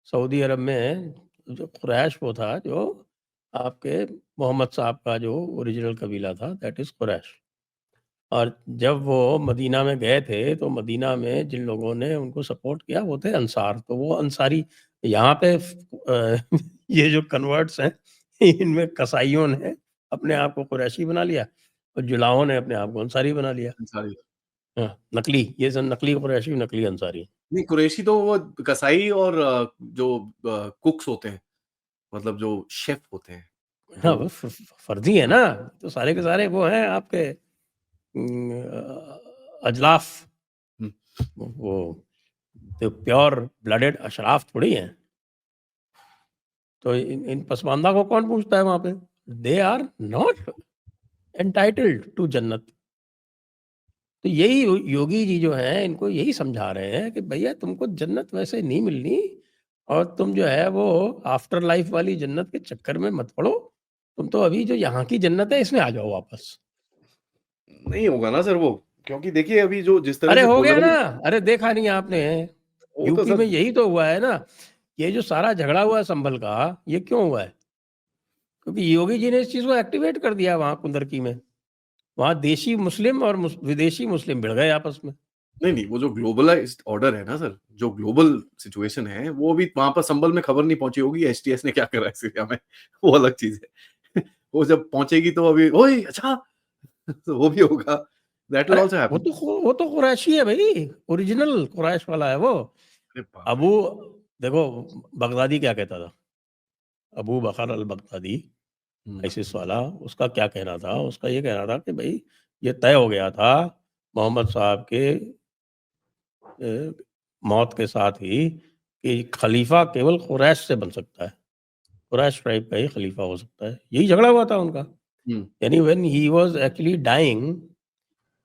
सऊदी अरब में जो कुरैश वो था, जो आपके मोहम्मद साहब का जो ओरिजिनल कबीला था, दैट इज़ कुरैश। और जब वो मदीना में गए थे, तो मदीना में जिन लोगों ने उनको सपोर्ट किया वो थे अंसार, तो वो अंसारी। यहाँ पे ये जो कन्वर्ट्स हैं, इनमें कसाइयों ने अपने आप को कुरैशी बना लिया और जुलाहों ने अपने आप को अंसारी बना लिया। अंसारी। हाँ, नकली, ये सब नकली कुरैशी, नकली अंसारी। नहीं, कुरैशी तो वो कसाई और जो कुक्स होते हैं, मतलब जो शेफ होते हैं, हाँ, वो वो फर्जी है हाँ, ना, तो सारे के सारे वो हैं आपके अजलाफ, हुँ, वो तो प्योर ब्लडेड अशराफ थोड़ी हैं। तो इन इन पसमानदा को कौन पूछता है वहाँ पे? They are not entitled to जन्नत। तो यही योगी जी जो हैं, इनको यही समझा रहे हैं कि भैया तुमको जन्नत वैसे नहीं मिलनी, और तुम जो है वो आफ्टर लाइफ वाली जन्नत के चक्कर में मत पड़ो। तुम तो अभी जो यहाँ की जन्नत है इसमें आ जाओ वापस। नहीं होगा ना सर वो, क्योंकि देखिए अभी जो जिस तरह अरे से हो गया ना, पोलराइज़ अरे देखा नहीं आपने? वो तो यूपी सर में यही तो हुआ है ना। ये जो सारा झगड़ा हुआ है संभल का, ये क्यों हुआ है? क्योंकि योगी जी ने इस चीज़ को एक्टिवेट कर दिया वहाँ कुंदरकी में। वहाँ देशी मुस्लिम और विदेशी मुस्लिम भिड़ गए आपस में। नहीं, नहीं, वो जो ग्लोबलाइज़्ड ऑर्डर है ना सर, जो ग्लोबल सिचुएशन है, वो अभी वहाँ पर संभल में खबर नहीं पहुँची होगी एसटीएस ने क्या करा है सीरिया में, वो अलग चीज़ है। वो जब पहुँचेगी तो अभी ओए! अच्छा! तो वो भी होगा, दैट विल अरे आल्सो हैपन। वो तो कुरैशी है भई, ओरिजिनल कुरैश वाला है वो। अरे बाप रे! अबू, देखो, बगदादी क्या कहता था? अबू बकर अल-बगदादी, हुँ, आईसिस वाला, उसका क्या कहना था? उसका ये कहना था कि भई ये तय हो गया था मोहम्मद साहब के मौत के साथ ही कि खलीफा केवल कुरैश से बन सकता है। कुरैश ट्राइब का ही खलीफा हो सकता है। यही झगड़ा हुआ था उनका। हुँ, यानी when he was actually dying,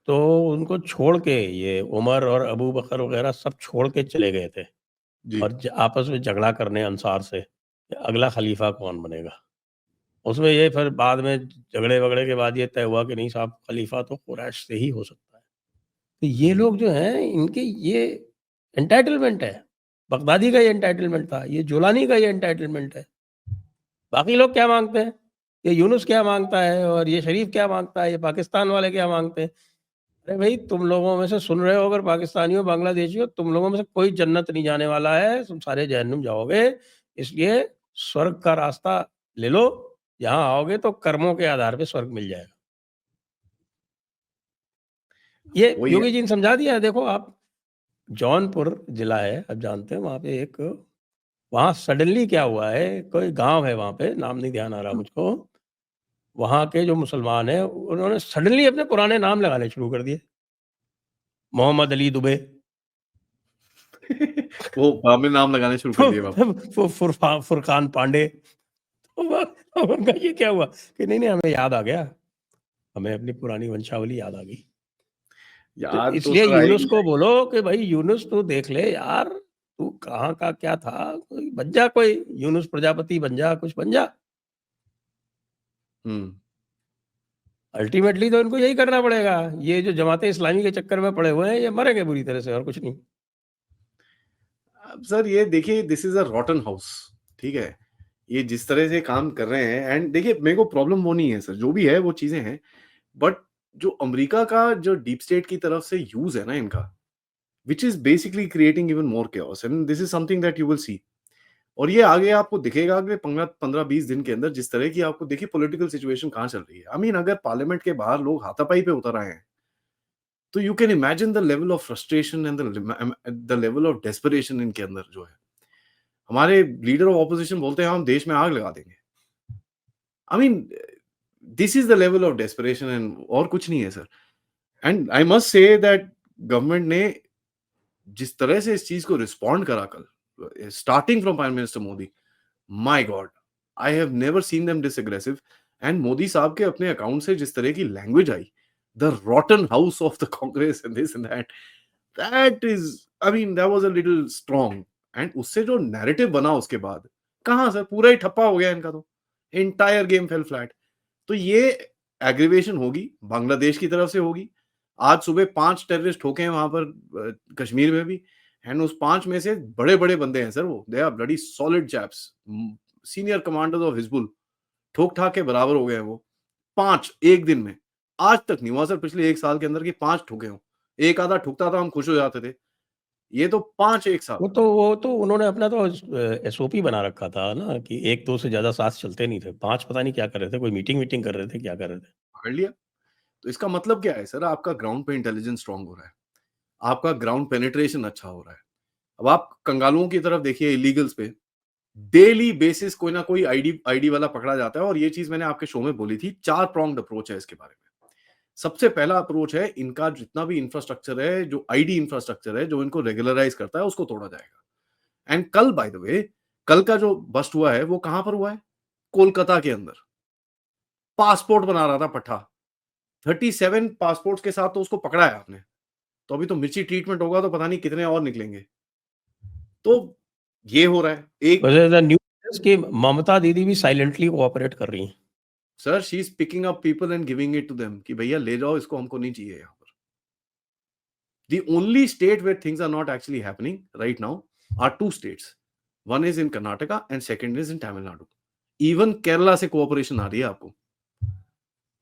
तो उनको छोड़ के ये उमर और अबू बकर वगैरह सब छोड़ के चले गए थे, जी, और आपस में झगड़ा करने अंसार से कि अगला खलीफा कौन बनेगा। उसमें ये फिर बाद में झगड़े वगड़े के बाद ये तय हुआ कि नहीं साहब, खलीफा तो कुरैश से ही हो सकता है। तो ये हुँ, लोग जो हैं, इनके ये एंटाइटलमेंट है। बगदादी का ये एंटाइटलमेंट था, ये जोलानी का ये एंटाइटलमेंट है। बाकी लोग क्या मांगते हैं? ये यूनुस क्या मांगता है, और ये शरीफ क्या मांगता है, ये पाकिस्तान वाले क्या मांगते हैं? अरे भाई, तुम लोगों में से सुन रहे हो, अगर पाकिस्तानी हो, बांग्लादेशी हो, तुम लोगों में से कोई जन्नत नहीं जाने वाला है, तुम सारे जहन्नुम जाओगे। इसलिए स्वर्ग का रास्ता ले लो, यहाँ आओगे तो कर्मों के आधार पे स्वर्ग मिल जाएगा। ये वही है। योगी जी ने समझा दिया है। देखो आप, जौनपुर जिला है, आप जानते हैं, वहाँ पे एक, वहाँ सडनली क्या हुआ है, कोई गाँव है वहाँ पे, नाम नहीं ध्यान आ रहा मुझको। वहाँ के जो मुसलमान हैं, उन्होंने सडनली अपने पुराने नाम लगाने शुरू कर दिए। मोहम्मद अली दुबे, वो बाद में नाम लगाने शुरू कर दिए वापस। फुरकान पांडे। अब उनका ये क्या हुआ कि नहीं, नहीं, हमें याद आ गया, हमें अपनी पुरानी वंशावली याद आ गई। तो याद तो इसलिए सर यूनुस आएगी, को आएगी। बोलो कि भाई यूनुस, तू देख ले यार, तू कहाँ का क्या था, कोई बन जा, कोई यूनुस प्रजापति बन जा, कुछ बन जा। हुँ। अल्टीमेटली तो इनको यही करना पड़ेगा। ये जो जमाते इस्लामी के चक्कर में पड़े हुए हैं, ये मरेंगे बुरी तरह से, और कुछ नहीं। अब सर ये देखिए दिस इज़ अ रॉटन हाउस, ठीक है? ये जिस तरह से काम कर रहे हैं एंड देखिए मेरे को प्रॉब्लम वो नहीं है सर, जो भी है वो चीज़ें हैं, बट जो अमेरिका का जो डीप स्टेट की तरफ से यूज़ है ना इनका, which is basically creating even more chaos and this is something that you will see और ये आगे आपको दिखेगा अगले 15-20 दिन के अंदर जिस तरह की आपको देखिए पॉलिटिकल सिचुएशन कहाँ चल रही है। आई मीन अगर पार्लियामेंट के बाहर लोग हाथापाई पे उतर आए हैं, तो you can imagine the level of frustration and the level of desperation इनके अंदर जो है। हमारे लीडर ऑफ ऑपोजिशन बोलते हैं हम देश में आग लगा देंगे। I mean this is the level of desperation and और कुछ नहीं है sir. And I must say that government ने जिस तरह से इस चीज को रिस्पॉन्ड करा कल, starting from prime minister Modi, my God, I have never seen them this aggressive. And Modi साहब के अपने अकाउंट से जिस तरह की language I, the रॉटन house of the Congress and this and that is, I mean that was a little strong. And उससे जो narrative बना उसके बाद, कहाँ सर, पूरा ही ठप्पा हो गया इनका, तो एंटायर गेम फेल फ्लैट। तो ये एग्रीवेशन होगी, बांग्लादेश की तरफ से होगी। आज सुबह 5 टेररिस्ट ठोके हैं वहां पर कश्मीर में भी। एंड उस 5 में से बड़े-बड़े बंदे हैं सर वो। They are bloody solid chaps. Senior commanders of Hizbul ठोक-ठाक के बराबर हो गए हैं वो। 5 एक दिन में। आज तक नहीं हुआ सर पिछले 1 साल के अंदर कि 5 ठोके हों। एक आधा ठुकता था हम खुश हो जाते थे। ये तो 5 एक साथ। वो तो उन्होंने अपना तो एसओपी बना रखा था ना कि 1-2 से ज़्यादा साथ चलते नहीं थे। 5 पता नहीं क्या कर रहे थे, कोई मीटिंग कर रहे थे, क्या कर रहे थे? पकड़ लिया। तो इसका मतलब क्या है सर, आपका ग्राउंड पे इंटेलिजेंस स्ट्रांग हो रहा है। आपका ग्राउंड पेनिट्रेशन अच्छा हो रहा है। अब आप कंगालुओं की तरफ देखिए, इलीगल्स पे डेली बेसिस कोई ना कोई आईडी आईडी वाला पकड़ा जाता है। और ये चीज मैंने आपके शो में बोली थी, 4 प्रोंग्ड अप्रोच है इसके बारे में। सबसे पहला अप्रोच है, इनका जितना भी इंफ्रास्ट्रक्चर है, जो आईडी इंफ्रास्ट्रक्चर है, जो इनको रेगुलराइज करता है, उसको तोड़ा जाएगा। एंड कल बाय द वे, कल का जो बस्ट हुआ है वो कहां पर हुआ है? कोलकाता के अंदर। पासपोर्ट बना रहा था पट्टा। 37 पासपोर्ट्स के साथ तो उसको पकड़ा है आपने। तो अभी तो मिर्ची ट्रीटमेंट होगा तो पता नहीं कितने और निकलेंगे। तो ये हो रहा है। एक वैसे द न्यूज़ इज़ कि ममता दीदी भी साइलेंटली कोऑपरेट कर रही हैं। Sir, she is picking up people and giving it to them कि भैया ले जाओ इसको, हमको नहीं चाहिए यहाँ पर। The only state where things are not actually happening right now are 2 states. One is in Karnataka and second is in Tamil Nadu. Even Kerala से कोऑपरेशन आ रही है आपको।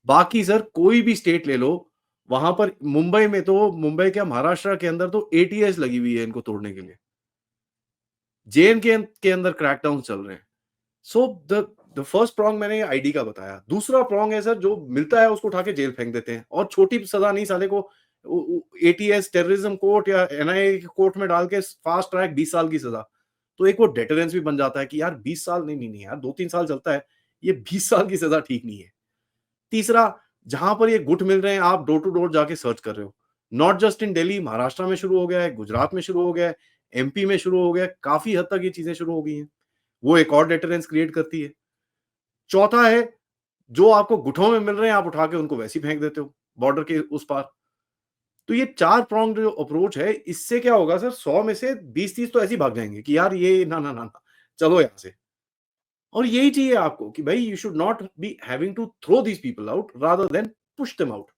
बाकी सर कोई भी स्टेट ले लो, वहां पर मुंबई में तो, मुंबई क्या महाराष्ट्र के अंदर तो एटीएस लगी हुई है इनको तोड़ने के लिए। जेएनके के अंदर क्रैकडाउन चल रहे हैं। सो द फर्स्ट प्रॉन्ग मैंने आईडी का बताया। दूसरा प्रॉन्ग है सर, जो मिलता है उसको उठा के जेल फेंक देते हैं और छोटी सजा नहीं, साले को एटीएस टेररिज्म कोर्ट या एनआईए कोर्ट में डाल के फास्ट ट्रैक 20 साल की सजा। तो एक वो डेटरेंस भी बन जाता है कि यार 20 साल नहीं नहीं नहीं यार, 2-3 साल चलता है, ये 20 साल की सजा ठीक नहीं है। तीसरा, जहां पर ये गुट मिल रहे हैं, आप डोर टू डोर जाके सर्च कर रहे हो। Not just in Delhi, Maharashtra में शुरू हो गया है, गुजरात में शुरू हो गया है, एमपी में शुरू हो गया है, काफी हद तक ये चीजें शुरू हो गई हैं। वो एक और डेटरेंस क्रिएट करती है। चौथा है, जो आपको गुठों में मिल रहे हैं, आप उठा के उनको वैसे ही फेंक देते हो बॉर्डर के उस पार। तो ये 4 प्रॉन्ग्ड जो अप्रोच है, इससे क्या होगा सर, 100 में से 20-30 तो ऐसे ही भाग जाएंगे कि यार ये ना ना ना ना, चलो यहां से। और यही चाहिए आपको कि भाई you should not be having to throw these people out rather than push them out.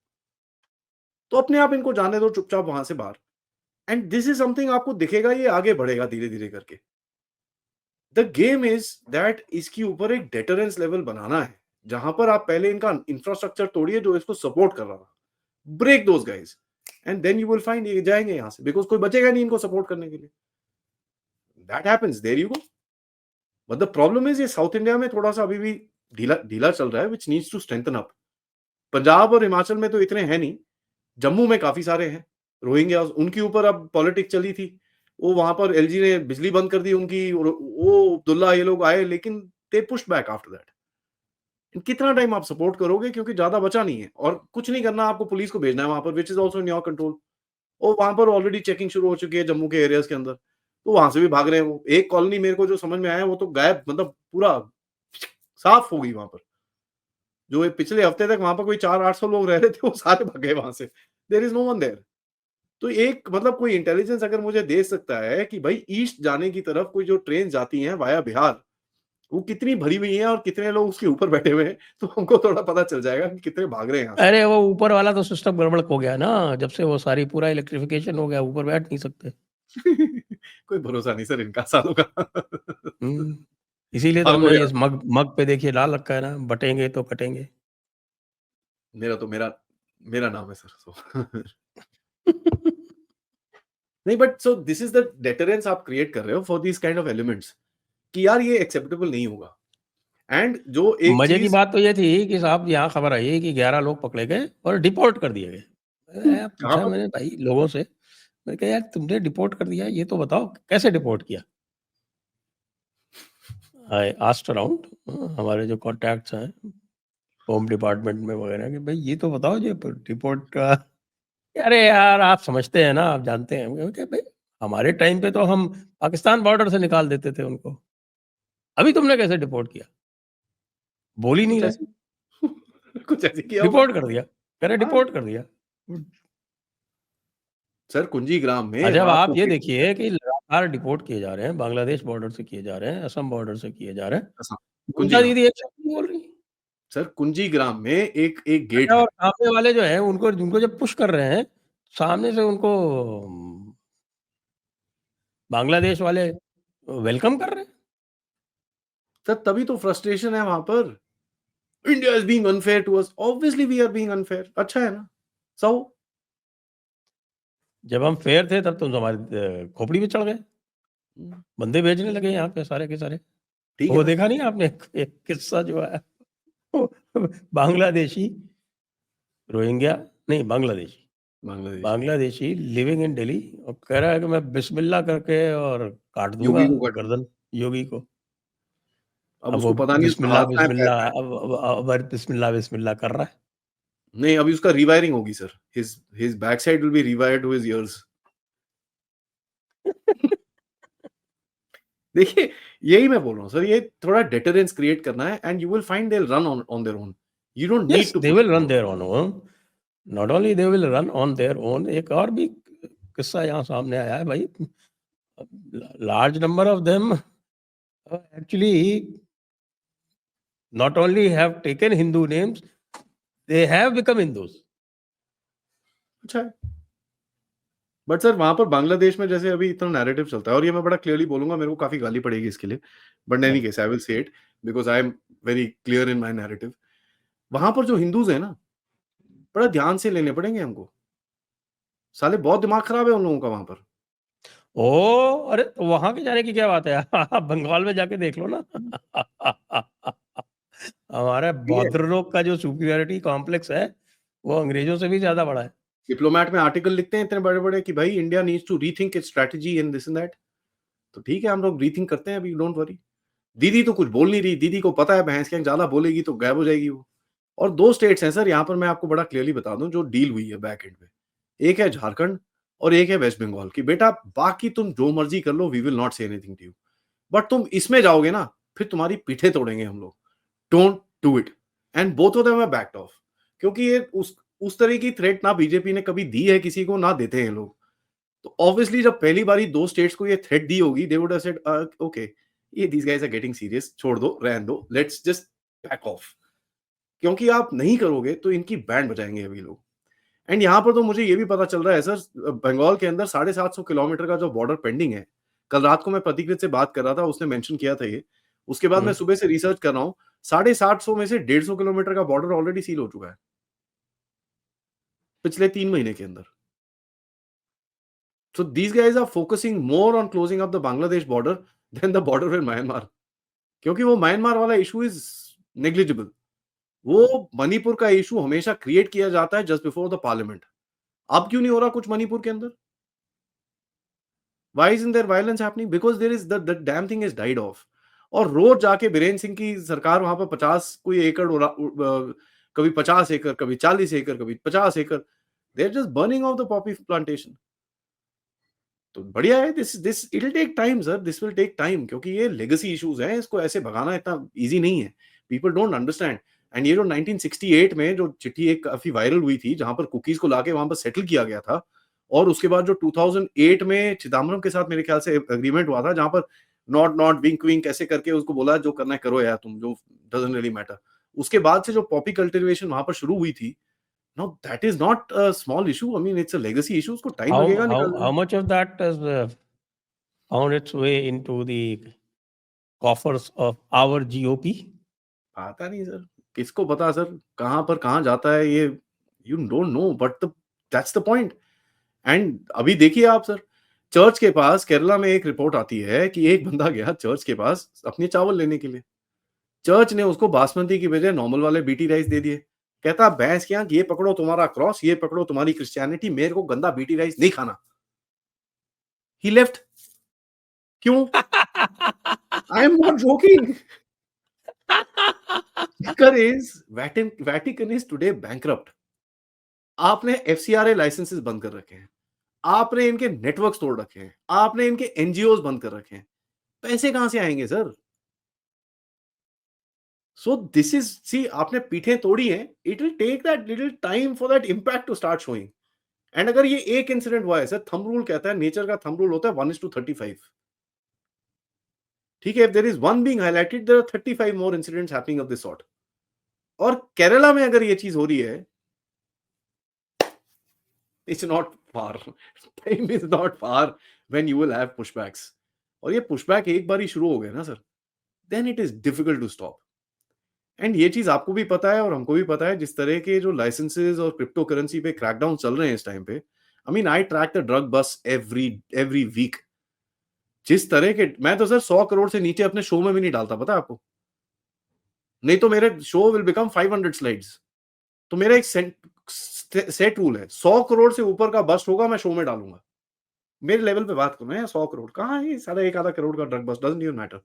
तो अपने आप इनको जाने दो चुपचाप वहां से बाहर। एंड दिस इज समथिंग आपको दिखेगा, ये आगे बढ़ेगा धीरे धीरे करके। द गेम इज दैट इसके ऊपर एक डेटरेंस लेवल बनाना है, जहां पर आप पहले इनका इंफ्रास्ट्रक्चर तोड़िए जो इसको सपोर्ट कर रहा था। Break those guys and then you will find ये जाएंगे यहां से, बिकॉज कोई बचेगा नहीं इनको सपोर्ट करने के लिए। That happens, there you go. But the problem is ये साउथ इंडिया में थोड़ा सा अभी भी ढीला ढीला चल रहा है, which needs to strengthen up. Punjab और हिमाचल में तो इतने हैं नहीं, जम्मू में काफी सारे हैं रोहिंग्या। उनके ऊपर अब पॉलिटिक्स चली थी, वो वहां पर एलजी ने बिजली बंद कर दी उनकी, वो अब्दुल्ला ये लोग आए, लेकिन दे पुश्ड बैक आफ्टर दैट। कितना टाइम आप सपोर्ट करोगे, क्योंकि ज्यादा बचा नहीं है और कुछ नहीं करना, आपको पुलिस को भेजना है वहां पर, which is also in your control. और वहां पर ऑलरेडी चेकिंग शुरू हो चुकी है जम्मू के एरियाज के अंदर, तो वहां से भी भाग रहे हैं वो। एक कॉलोनी मेरे को जो समझ में आया, वो तो गायब, मतलब पूरा साफ हो गई वहां पर। जो पिछले हफ्ते तक वहां पर कोई 400-800 लोग रह रहे थे, वो सारे भाग गए वहां से। There is no one there. तो एक मतलब कोई इंटेलिजेंस अगर मुझे दे सकता है कि भाई ईस्ट जाने की तरफ कोई जो ट्रेन जाती हैं वाया बिहार, वो कितनी भरी हुई है और कितने लोग उसके ऊपर बैठे हुए हैं, तो हमको थोड़ा पता चल जाएगा कि कितने भाग रहे हैं यहाँ से। अरे वो ऊपर वाला तो सिस्टम गड़बड़ हो गया ना, जब से वो सारी पूरा इलेक्ट्रिफिकेशन हो गया, ऊपर बैठ नहीं सकते। कोई भरोसा नहीं सर इनका सालों का। इसीलिए तो भागो हमने यहाँ इस से। मग मग पे देखिए डाल रखा है ना, बटेंगे तो कटेंगे। मेरा तो मेरा मेरा नाम है सर, सो नहीं, but so this is the deterrence आप क्रिएट कर रहे हो for this kind of elements, कि यार ये एक्सेप्टेबल नहीं होगा। एंड जो एक मजे की चीज बात तो ये थी कि साहब यहाँ खबर आई कि 11 लोग पकड़े गए और डिपोर्ट कर दिए गए। कहाँ पूछा पर, मैंने भाई लोगों से, मैंने कहा यार तुमने डिपोर्ट कर दिया, ये तो बताओ कैसे डिपोर्ट किया? आई आस्क्ड अराउंड, हमारे जो कॉन्टैक्ट्स हैं होम डिपार्टमेंट में वगैरह, कि भाई ये तो बताओ ये रिपोर्ट का। अरे यार आप समझते हैं ना, आप जानते हैं। मैंने कहा, भाई हमारे टाइम पे तो हम पाकिस्तान बॉर्डर से निकाल देते थे उनको, अभी तुमने कैसे डिपोर्ट किया? बोल ही नहीं कुछ रहे, ऐसे कुछ ऐसे किया होगा। रिपोर्ट कर दिया, कह रहे हाँ, रिपोर्ट कर दिया। सर कुंजीग्राम में अच्छा, अब रात आप को ये देखिए कि लगातार डिपोर्ट किए जा रहे हैं, बांग्लादेश बॉर्डर से किए जा रहे हैं, असम बॉर्डर से किए जा रहे हैं। ममता कुंजीग्राम दीदी एक शब्द नहीं बोल रही। सर कुंजीग्राम में एक एक गेट अच्छा, है। और सामने वाले जो हैं उनको उनको जब पुश कर रहे हैं, सामने से उनको बांग्लादेश वाले वेलकम कर रहे हैं। सर तभी तो फ्रस्ट्रेशन है वहां पर। India is being unfair to us, obviously we are being unfair. अच्छा है ना। सो जब हम फेयर थे तब तुम हमारी खोपड़ी पे चढ़ गए, बंदे भेजने लगे यहाँ पे सारे के सारे। ठीक है वो ना। देखा नहीं आपने, एक किस्सा जो है, वो बांग्लादेशी, रोहिंग्या नहीं बांग्लादेशी, बांग्लादेश बांग्लादेशी लिविंग इन दिल्ली, और कह रहा है कि मैं बिस्मिल्लाह करके और काट दूंगा योगी को कट। गर्दन योगी को। अब अब वो उसको पता नहीं उसका बिस्मिल्लाह हाथ कहाँ है, पैर बिस्मिल्लाह कहाँ है। अब बिस्मिल्लाह बिस्मिल्लाह कर रहा है। नहीं, अभी उसका रिवायरिंग होगी sir. His back side will be rewired to his ears. देखिए, यही मैं बोल रहा हूँ सर, ये थोड़ा डेटरेंस क्रिएट करना है and you will find they will run on on their own. You don't yes, need to they push will them run out. Their own, not only they will run on their own, एक और भी किस्सा यहाँ सामने आया है भाई। Large number of them actually not only have taken Hindu names, they have become Hindus. अच्छा है। बट सर वहां पर बांग्लादेश में जैसे अभी इतना नैरेटिव चलता है, और ये मैं बड़ा क्लियरली बोलूंगा, मेरे को काफी गाली पड़ेगी इसके लिए, but any case I will say it because I am very clear in my narrative. वहां पर जो हिंदूज है ना, बड़ा ध्यान से लेने पड़ेंगे हमको। साले बहुत दिमाग खराब है उन लोगों का वहां पर। ओ, अरे तो वहां के जाने की क्या बात है? आप बंगाल में जाके देख लो ना। हमारे ठीक है। बौद्ध लोग का जो सुपीरियरिटी कॉम्प्लेक्स है, वो अंग्रेजों से भी ज्यादा बड़ा है। डिप्लोमेट में आर्टिकल लिखते हैं इतने बड़े बड़े कि भाई India needs to rethink its strategy in this and that. तो ठीक है, हम लोग रीथिंक करते हैं अभी, डोंट वरी। दीदी तो कुछ बोल नहीं रही, दीदी को पता है भैंस क्या ज्यादा बोलेगी तो गायब हो जाएगी वो। और दो स्टेट्स हैं सर यहाँ पर, मैं आपको बड़ा क्लियरली बता दूं, जो डील हुई है बैक एंड पे। एक है झारखंड और एक है वेस्ट बंगाल की। बेटा बाकी तुम जो मर्जी कर लो, we will not say anything to you, but तुम इसमें जाओगे ना, फिर तुम्हारी पीठे तोड़ेंगे हम लोग। Don't do it. And both of them are backed off, क्योंकि ये उस तरह की थ्रेट ना बीजेपी ने कभी दी है किसी को, ना देते हैं लोग। तो ऑब्वियसली जब पहली बारी दो स्टेट्स को ये थ्रेट दी होगी, they would have said okay, ये these guys are getting serious, छोड़ दो, रहने दो, लेट्स जस्ट बैक ऑफ। क्योंकि आप नहीं करोगे तो इनकी बैंड बजाएंगे अभी लोग। एंड यहाँ पर तो मुझे ये भी पता चल रहा है सर, बंगाल के अंदर 750 किलोमीटर का जो बॉर्डर पेंडिंग है। कल रात को मैं प्रतिकृत से बात कर रहा था, उसने मेंशन किया था ये। उसके बाद मैं सुबह से रिसर्च कर रहा हूँ, 750 में से 150 किलोमीटर का बॉर्डर ऑलरेडी सील हो चुका है पिछले 3 महीने के अंदर। So these guys are focusing more on closing up the Bangladesh border than the border with Myanmar. क्योंकि वो म्यांमार वाला इशू इज नेग्लिजिबल। वो मणिपुर का इशू हमेशा क्रिएट किया जाता है जस्ट बिफोर द पार्लियामेंट। अब क्यों नहीं हो रहा कुछ मणिपुर के अंदर? Why isn't there violence happening? Because there is the damn thing is died off. और रोज जाके बीरेन्द्र सिंह की सरकार वहां पर 50 कोई एकड़ कभी 50 एकड़, कभी 40 एकड़, कभी 50 एकड़, they are just burning off the poppy plantation. तो बढ़िया है, this this it will take time sir, this will take time, क्योंकि ये लेगेसी इश्यूज हैं, इसको ऐसे भगाना इतना इजी नहीं है। People don't understand. एंड ये जो 1968 में जो चिट्ठी एक काफी वायरल हुई थी, जहां पर कुकीज को लाके वहां पर सेटल किया गया था, और उसके बाद जो 2008 में चिदम्बरम के साथ मेरे ख्याल से एग्रीमेंट हुआ था, जहां पर नॉट नॉट विंक विंक ऐसे करके उसको बोला जो करना है करो यार तुम, जो डजंट रियली मैटर। उसके बाद से जो पॉपी कल्टीवेशन वहां पर शुरू हुई थी, now that is not a small issue, I mean it's a legacy issue, उसको टाइम how लगेगा how निकालने how में। much of that has found its way into the coffers of our GOP? पता नहीं सर, किसको पता sir, कहाँ पर कहाँ जाता है ये, you don't know, but the that's the point. And अभी देखिए आप सर, चर्च के पास केरला में एक रिपोर्ट आती है कि एक बंदा गया चर्च के पास अपने चावल लेने के लिए। चर्च ने उसको बासमती की बजाय नॉर्मल वाले बीटी राइस दे दिए। कहता भैंस क्या, ये पकड़ो तुम्हारा क्रॉस, ये पकड़ो तुम्हारी क्रिश्चियनिटी, मेरे को गंदा बीटी राइस नहीं खाना। ही लेफ्ट। क्यों? I am not joking. Kicker is Vatican is today bankrupt. आपने एफसीआरए लाइसेंसेस बंद कर रखे हैं, आपने इनके नेटवर्क्स तोड़ रखे हैं, आपने इनके एनजीओज बंद कर रखे हैं, पैसे कहां से आएंगे sir? So this is see आपने पीठें तोड़ी हैं, it will take that little time for that impact to start showing. एंड अगर ये एक इंसिडेंट हुआ है सर, थंब रूल कहता है, नेचर का थंब रूल होता है 1:35। ठीक है, if there is one being highlighted there are 35 more incidents happening of this sort. और केरला में अगर ये चीज हो रही है, it's not far, time is not far when you will have pushbacks. और ये पुशबैक एक बार ही शुरू हो गए ना sir, then it is difficult to stop. And ये चीज आपको भी पता है और हमको भी पता है, जिस तरह के जो लाइसेंसेस और क्रिप्टो करेंसी पे क्रैकडाउन चल रहे हैं इस टाइम पे। I mean I track the drug बस एवरी वीक। जिस तरह के, मैं तो सर 100 करोड़ से नीचे अपने शो में भी नहीं डालता, पता है आपको? नहीं तो मेरे शो विल बिकम 500 स्लाइड्स। तो मेरा एक सेट रूल है, 100 करोड़ से ऊपर का बस्ट होगा मैं शो में डालूंगा। मेरे लेवल पे बात करो ना, 100 करोड़ कहाँ है, सारा एक आधा करोड़ का drug bust doesn't even matter.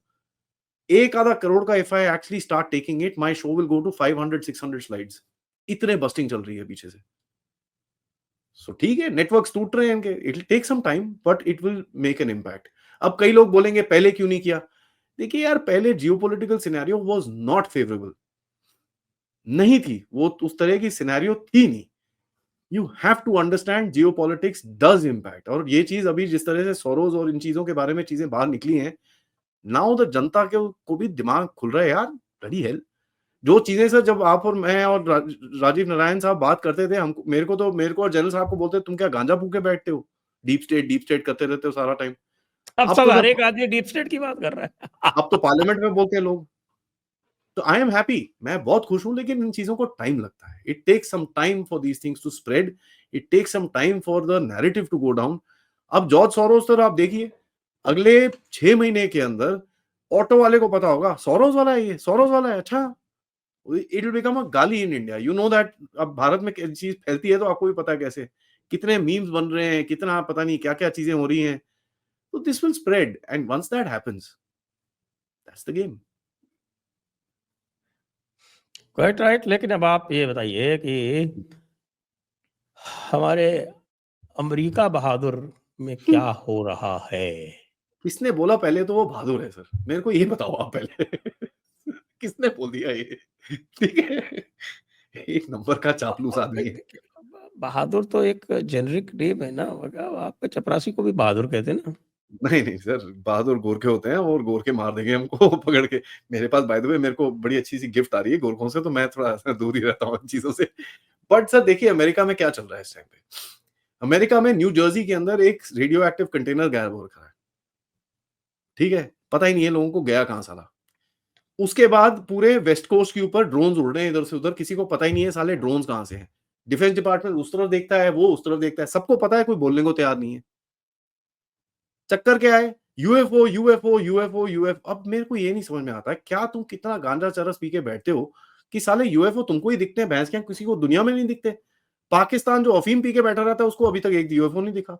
एक आधा करोड़ का if I actually start taking it, my show will go to 500-600 slides. इतने बस्टिंग चल रही है पीछे से। सो ठीक है, नेटवर्क्स टूट रहे हैं इनके, it will take some time but it will make an impact. अब कई लोग बोलेंगे पहले क्यों नहीं किया? देखिए यार, पहले geopolitical scenario was not favourable, नहीं थी वो, उस तरह की सिनेरियो थी नहीं। You have to understand geopolitics does impact. और ये चीज अभी जिस तरह से सोरोस और इन चीजों के बारे में चीजें बाहर निकली हैं, नाउ द जनता के को भी दिमाग खुल रहा है यार। ब्लडी हेल, जो चीजें सर जब आप और मैं और राजीव नारायण साहब बात करते थे, हमको मेरे को और जनरल साहब को बोलते तुम क्या गांजा फूके बैठते हो, डीप स्टेट करते रहते हो सारा टाइम। अब अब सब तो हर जब एक आदमी डीप स्टेट की बात कर रहा है। अब तो पार्लियामेंट में बोलते हैं लोग। तो आई एम हैप्पी, मैं बहुत खुश हूं, लेकिन इन चीजों को टाइम लगता है। It takes some time for these things to spread, it takes some time for the narrative to go down. अब जॉर्ज सोरोस तो आप देखिए, अगले 6 महीने के अंदर ऑटो वाले को पता होगा सोरोस वाला है, ये सोरोस वाला है, अच्छा इट विल बिकम अ गाली in India, you know that. अब भारत में चीज फैलती है तो आपको भी पता है कैसे, कितने मीम्स बन रहे हैं, कितना पता नहीं क्या क्या चीजें हो रही हैं। तो this will spread and once that happens, that's the game. Quite right. लेकिन अब आप ये बताइए कि हमारे अमेरिका बहादुर में क्या हो रहा है? किसने बोला पहले तो वो बहादुर है सर, मेरे को ये बताओ आप पहले। किसने बोल दिया ये? ठीक है, एक नंबर का चापलूस आदमी है। बहादुर तो एक जेनरिक नेम है ना, आपके चपरासी को भी बहादुर कहते हैं ना। नहीं नहीं सर, बहादुर गोरखे होते हैं और गोरखे मार देंगे हमको पकड़ के। मेरे पास बाय द वे मेरे को बड़ी अच्छी सी गिफ्ट आ रही है गोरखों से, तो मैं थोड़ा दूर ही रहता हूँ इन चीजों से। बट सर देखिए, अमेरिका में क्या चल रहा है इस टाइम पे। अमेरिका में न्यू जर्सी के अंदर एक रेडियो एक्टिव कंटेनर गायब हो रखा है। ठीक है, पता ही नहीं है लोगों को गया कहां साला। उसके बाद पूरे वेस्ट कोस्ट के ऊपर ड्रोन्स उड़ रहे हैं इधर से उधर, किसी को पता ही नहीं है साले ड्रोन्स कहां से हैं। डिफेंस डिपार्टमेंट उस तरफ देखता है, वो उस तरफ देखता है, सबको पता है, कोई बोलने को तैयार नहीं है। चक्कर क्या है? UFO UFO UFO UFO. अब मेरे को ये नहीं समझ में आता है, क्या तुम कितना गांजा चरस पी के बैठते हो कि साले यूएफओ तुमको ही दिखते हैं, भैंस क्या किसी को दुनिया में नहीं दिखते? पाकिस्तान जो अफीम पी के बैठा रहता है उसको अभी तक एक यूएफओ नहीं दिखा।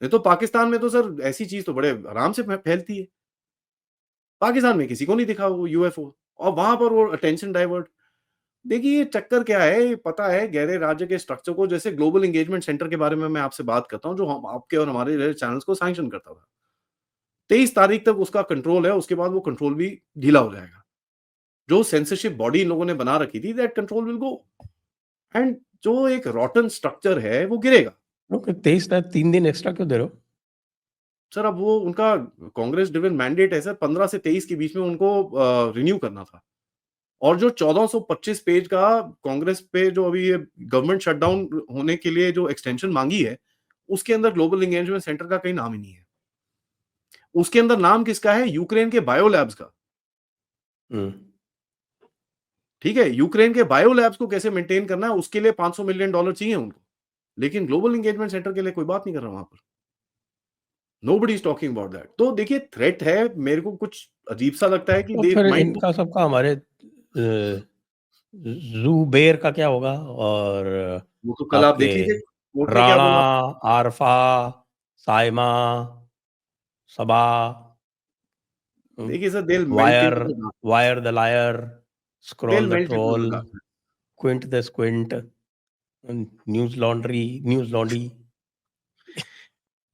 नहीं तो पाकिस्तान में तो सर ऐसी चीज तो बड़े आराम से फैलती है। पाकिस्तान में किसी को नहीं दिखा वो यूएफओ, और वहां पर वो अटेंशन डाइवर्ट। देखिए ये चक्कर क्या है, ये पता है गहरे राज्य के स्ट्रक्चर को। जैसे ग्लोबल एंगेजमेंट सेंटर के बारे में मैं आपसे बात करता हूं, जो हम आपके और हमारे चैनल्स को सैंक्शन करता था। 23 तारीख तक उसका कंट्रोल है, उसके बाद वो कंट्रोल भी ढीला हो जाएगा। जो सेंसरशिप बॉडी इन लोगों ने बना रखी थी, that control will go, and जो एक रॉटन स्ट्रक्चर है वो गिरेगा। 23 ना, 3 दिन एक्स्ट्रा क्यों दे रहे हो? सर अब वो उनका कांग्रेस ड्रिवन मैंडेट है सर, 15 से 23 के बीच में उनको रिन्यू करना था। और जो 1425 पेज का कांग्रेस पे जो अभी ये गवर्नमेंट शटडाउन होने के लिए जो एक्सटेंशन मांगी है, उसके अंदर ग्लोबल एंगेजमेंट सेंटर का कहीं नाम ही नहीं है। उसके अंदर नाम किसका है? यूक्रेन के बायो लैब्स का। ठीक है, यूक्रेन के बायो लैब्स को कैसे मेंटेन करना है, उसके लिए $500 मिलियन चाहिए उनको। लेकिन ग्लोबल एंगेजमेंट सेंटर के लिए कोई बात नहीं कर रहा वहां पर। Nobody is talking about that. तो देखिए थ्रेट है, मेरे को कुछ अजीब सा लगता है कि तो दे फिर माइट। इनका सबका हमारे ज़ूबेर का क्या होगा? और वो तो कल आप आपके देख लीजिए कोर्ट में क्या राणा, बोला। आरफा, साइमा, सबा, देखिए sir, they'll melt Wire into the dark. Wire the liar, They'll Scroll the melt into the troll, darkness. Quint the squint, Newslaundry,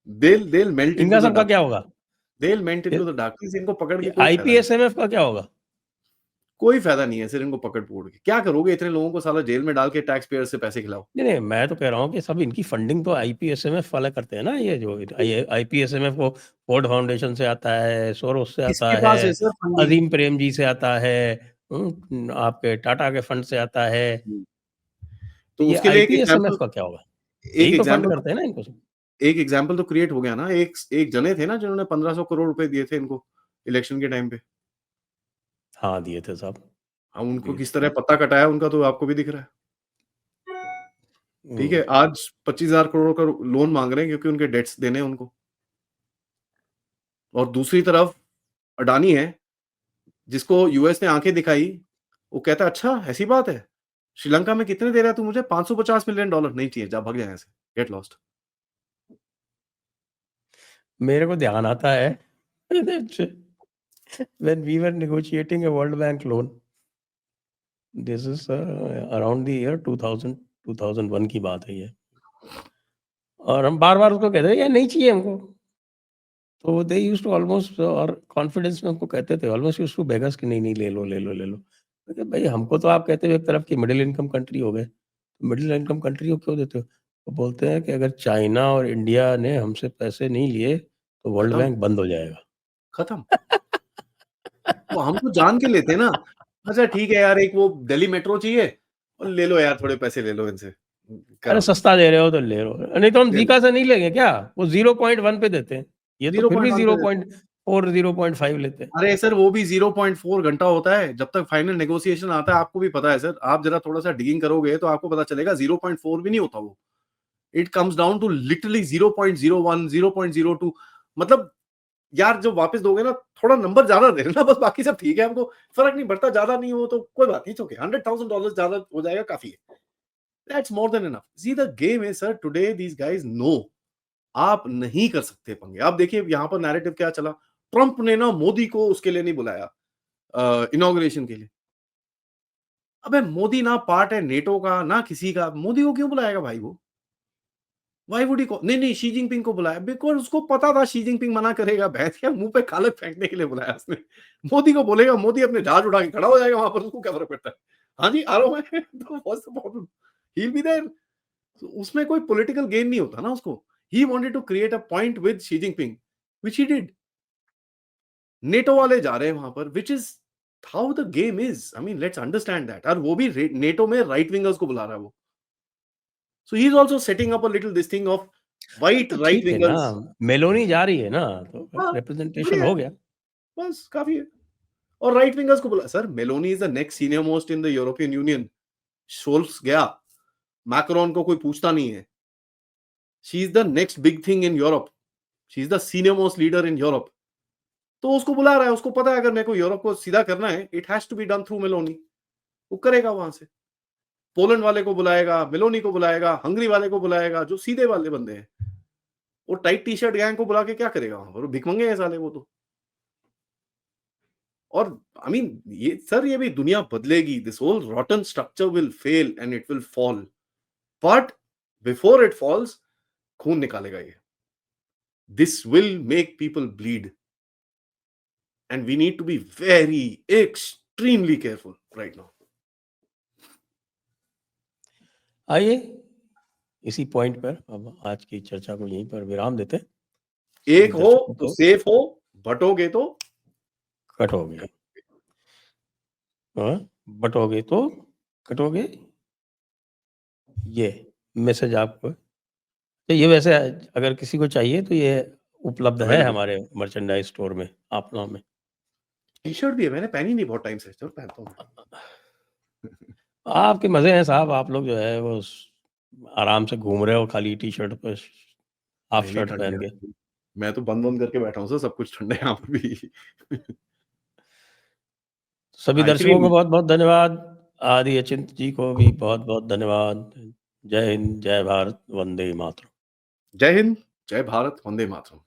They'll melt इनका into the सबका क्या darkness. होगा? They'll melt into the darkness. इनको पकड़ के ये कोई फायदा नहीं। आईपीएसएमएफ का क्या होगा? कोई फायदा नहीं है सर इनको पकड़ पोड़ के। क्या करोगे इतने लोगों को साला जेल में डाल के टैक्स पेयर से पैसे खिलाओ? नहीं, मैं तो कह रहा हूँ कि सब इनकी फंडिंग तो आईपीएसएमएफ वाले करते हैं ना, ये जो आईपीएसएमएफ को फोर्ड फाउंडेशन से आता है, सोरोस से आता किसके पास है, है सर फंडिंग? अजीम प्रेमजी से आता है, आपके टाटा के फंड से आता है। तो ये उसके लिए आईपीएसएमएफ का क्या होगा? यही तो फंड करते हैं ना इनको सब। एक एग्जाम्पल तो क्रिएट हो गया ना। एक जने थे ना जिन्होंने 1500 करोड़ रुपए दिए थे इनको इलेक्शन के टाइम पे। हाँ, दिए थे साहब। अब उनको दिए किस थे। तरह पत्ता कटाया उनका तो आपको भी दिख रहा है। ठीक है, आज 25,000 करोड़ का लोन मांग रहे हैं क्योंकि उनके डेट्स देने हैं उनको। और दूसरी तरफ अडानी है, जिसको यूएस ने आंखें दिखाई, वो कहता है अच्छा ऐसी बात है, श्रीलंका में कितने दे रहा है तू मुझे? $550 मिलियन। नहीं चाहिए, जा भाग जा यहाँ से, गेट लॉस्ट। मेरे को ध्यान आता है when we were negotiating a World Bank loan, this is around the year 2000 2001 की बात है ये, और हम बार-बार उसको कहते थे ये नहीं चाहिए हमको। तो दे यूज्ड टू ऑलमोस्ट, और कॉन्फिडेंस में हमको कहते थे, ऑलमोस्ट यूज्ड टू बेग अस कि नहीं ले लो, ले लो, ले लो। मैं कहा भाई हमको तो आप कहते हो एक तरफ की मिडिल इनकम कंट्री हो गए, मिडिल इनकम कंट्री को क्यों देते हो? वो बोलते हैं कि अगर चाइना और इंडिया ने हमसे पैसे नहीं लिए तो वर्ल्ड खत्म। बैंक बंद हो जाएगा। खत्म। वो हम तो जान के लेते हैं ना। अच्छा ठीक है यार, एक वो दिल्ली मेट्रो चाहिए और ले लो यार, थोड़े पैसे ले लो इनसे। अरे सस्ता दे रहे हो तो ले लो, नहीं तो हम ले लो। जीका से नहीं लेंगे क्या? वो 0.1 पे देते हैं, ये तो फिर भी 0.1 पे देते हैं। 0.4 0.5 लेते हैं। अरे सर वो भी 0.4 घंटा होता है, जब तक फाइनल नेगोशिएशन आता है। आपको भी पता है सर, आप जरा थोड़ा सा डिगिंग करोगे तो आपको पता चलेगा 0.4 भी नहीं होता वो। It comes down to literally 0.01 0.02। मतलब यार जो वापस दोगे ना, थोड़ा नंबर ज्यादा दे देना बस, बाकी सब ठीक है, हमको फर्क नहीं पड़ता। ज्यादा नहीं हो तो कोई बात नहीं, ओके। $100,000 ज्यादा हो जाएगा, काफी है। That's more than enough. See the game is sir, today these guys know आप नहीं कर सकते पंगे। आप देखिए यहाँ पर नैरेटिव क्या चला, ट्रंप ने ना मोदी को उसके लिए नहीं बुलाया इनॉग्रेशन के लिए। अबे मोदी ना पार्ट है नेटो का ना किसी का, मोदी को क्यों बुलाएगा भाई? वो वाई वुड ही नहीं शी जिनपिंग को बुलाया, बिकॉज उसको पता था शी जिनपिंग मना करेगा। भैंस क्या मुंह पे कालक फेंकने के लिए बुलाया उसने। मोदी को बोलेगा, मोदी अपने जहाज उठा के खड़ा हो जाएगा वहां पर, उसको क्या फर्क पड़ता है? हाँ जी आ रहा हूं मैं तो what's the problem, he will be there. उसमें कोई पॉलिटिकल गेन नहीं होता ना उसको। He wanted to create a point with Xi Jinping which he did. NATO वाले जा रहे हैं वहां पर, which is how the game is. I mean let's understand that. और वो भी नेटो में राइट विंगर्स को बुला रहा है वो। So he is also setting up a little this thing of white तो right ठीक है ना, wingers. मेलोनी जा रही है ना, तो हाँ, रिप्रेजेंटेशन बढ़िया हो है, गया। बस काफी है। और राइट विंगर्स को बुला sir, Meloni is the next senior most in the European Union. Scholz गया, मैक्रोन को कोई पूछता नहीं है। She is the next big thing in Europe, she is the senior most leader in Europe. तो उसको बुला रहा है, उसको पता है अगर मेरे को यूरोप को सीधा करना है, it has to be done through Meloni. वो करेगा वहां से। पोलैंड वाले को बुलाएगा, मेलोनी को बुलाएगा, हंगरी वाले को बुलाएगा, जो सीधे वाले बंदे हैं। वो टाइट टी शर्ट गैंग को बुला के क्या करेगा वहां पर? भिखमंगे हैं साले वो तो। और आई मीन ये सर, ये भी दुनिया बदलेगी। This whole rotten structure will fail and it will fall, but before it falls खून निकालेगा ये। This will make people bleed and we need to be very extremely careful right now. आइए इसी पॉइंट पर अब आज की चर्चा को यहीं पर विराम देते हैं। एक हो तो सेफ हो, बटोगे तो कटोगे, बटोगे तो कटोगे। ये मैसेज आपको, तो ये वैसे अगर किसी को चाहिए तो ये उपलब्ध है हमारे मर्चेंडाइज स्टोर में, आपना में। टी शर्ट भी है, मैंने पहनी नहीं बहुत टाइम से, चलो पहनता हूँ। आपके मजे हैं साहब, आप लोग जो है वो आराम से घूम रहे हो खाली टी शर्ट पे, हाफ शर्ट पहन के। मैं तो बंद करके बैठा हूँ सर, सब कुछ ठंडे यहाँ पर भी। सभी दर्शकों को बहुत बहुत धन्यवाद, आदि अचिंत जी को भी बहुत बहुत धन्यवाद। जय हिंद, जय भारत, वंदे मातरम। जय हिंद, जय भारत, वंदे मातरम।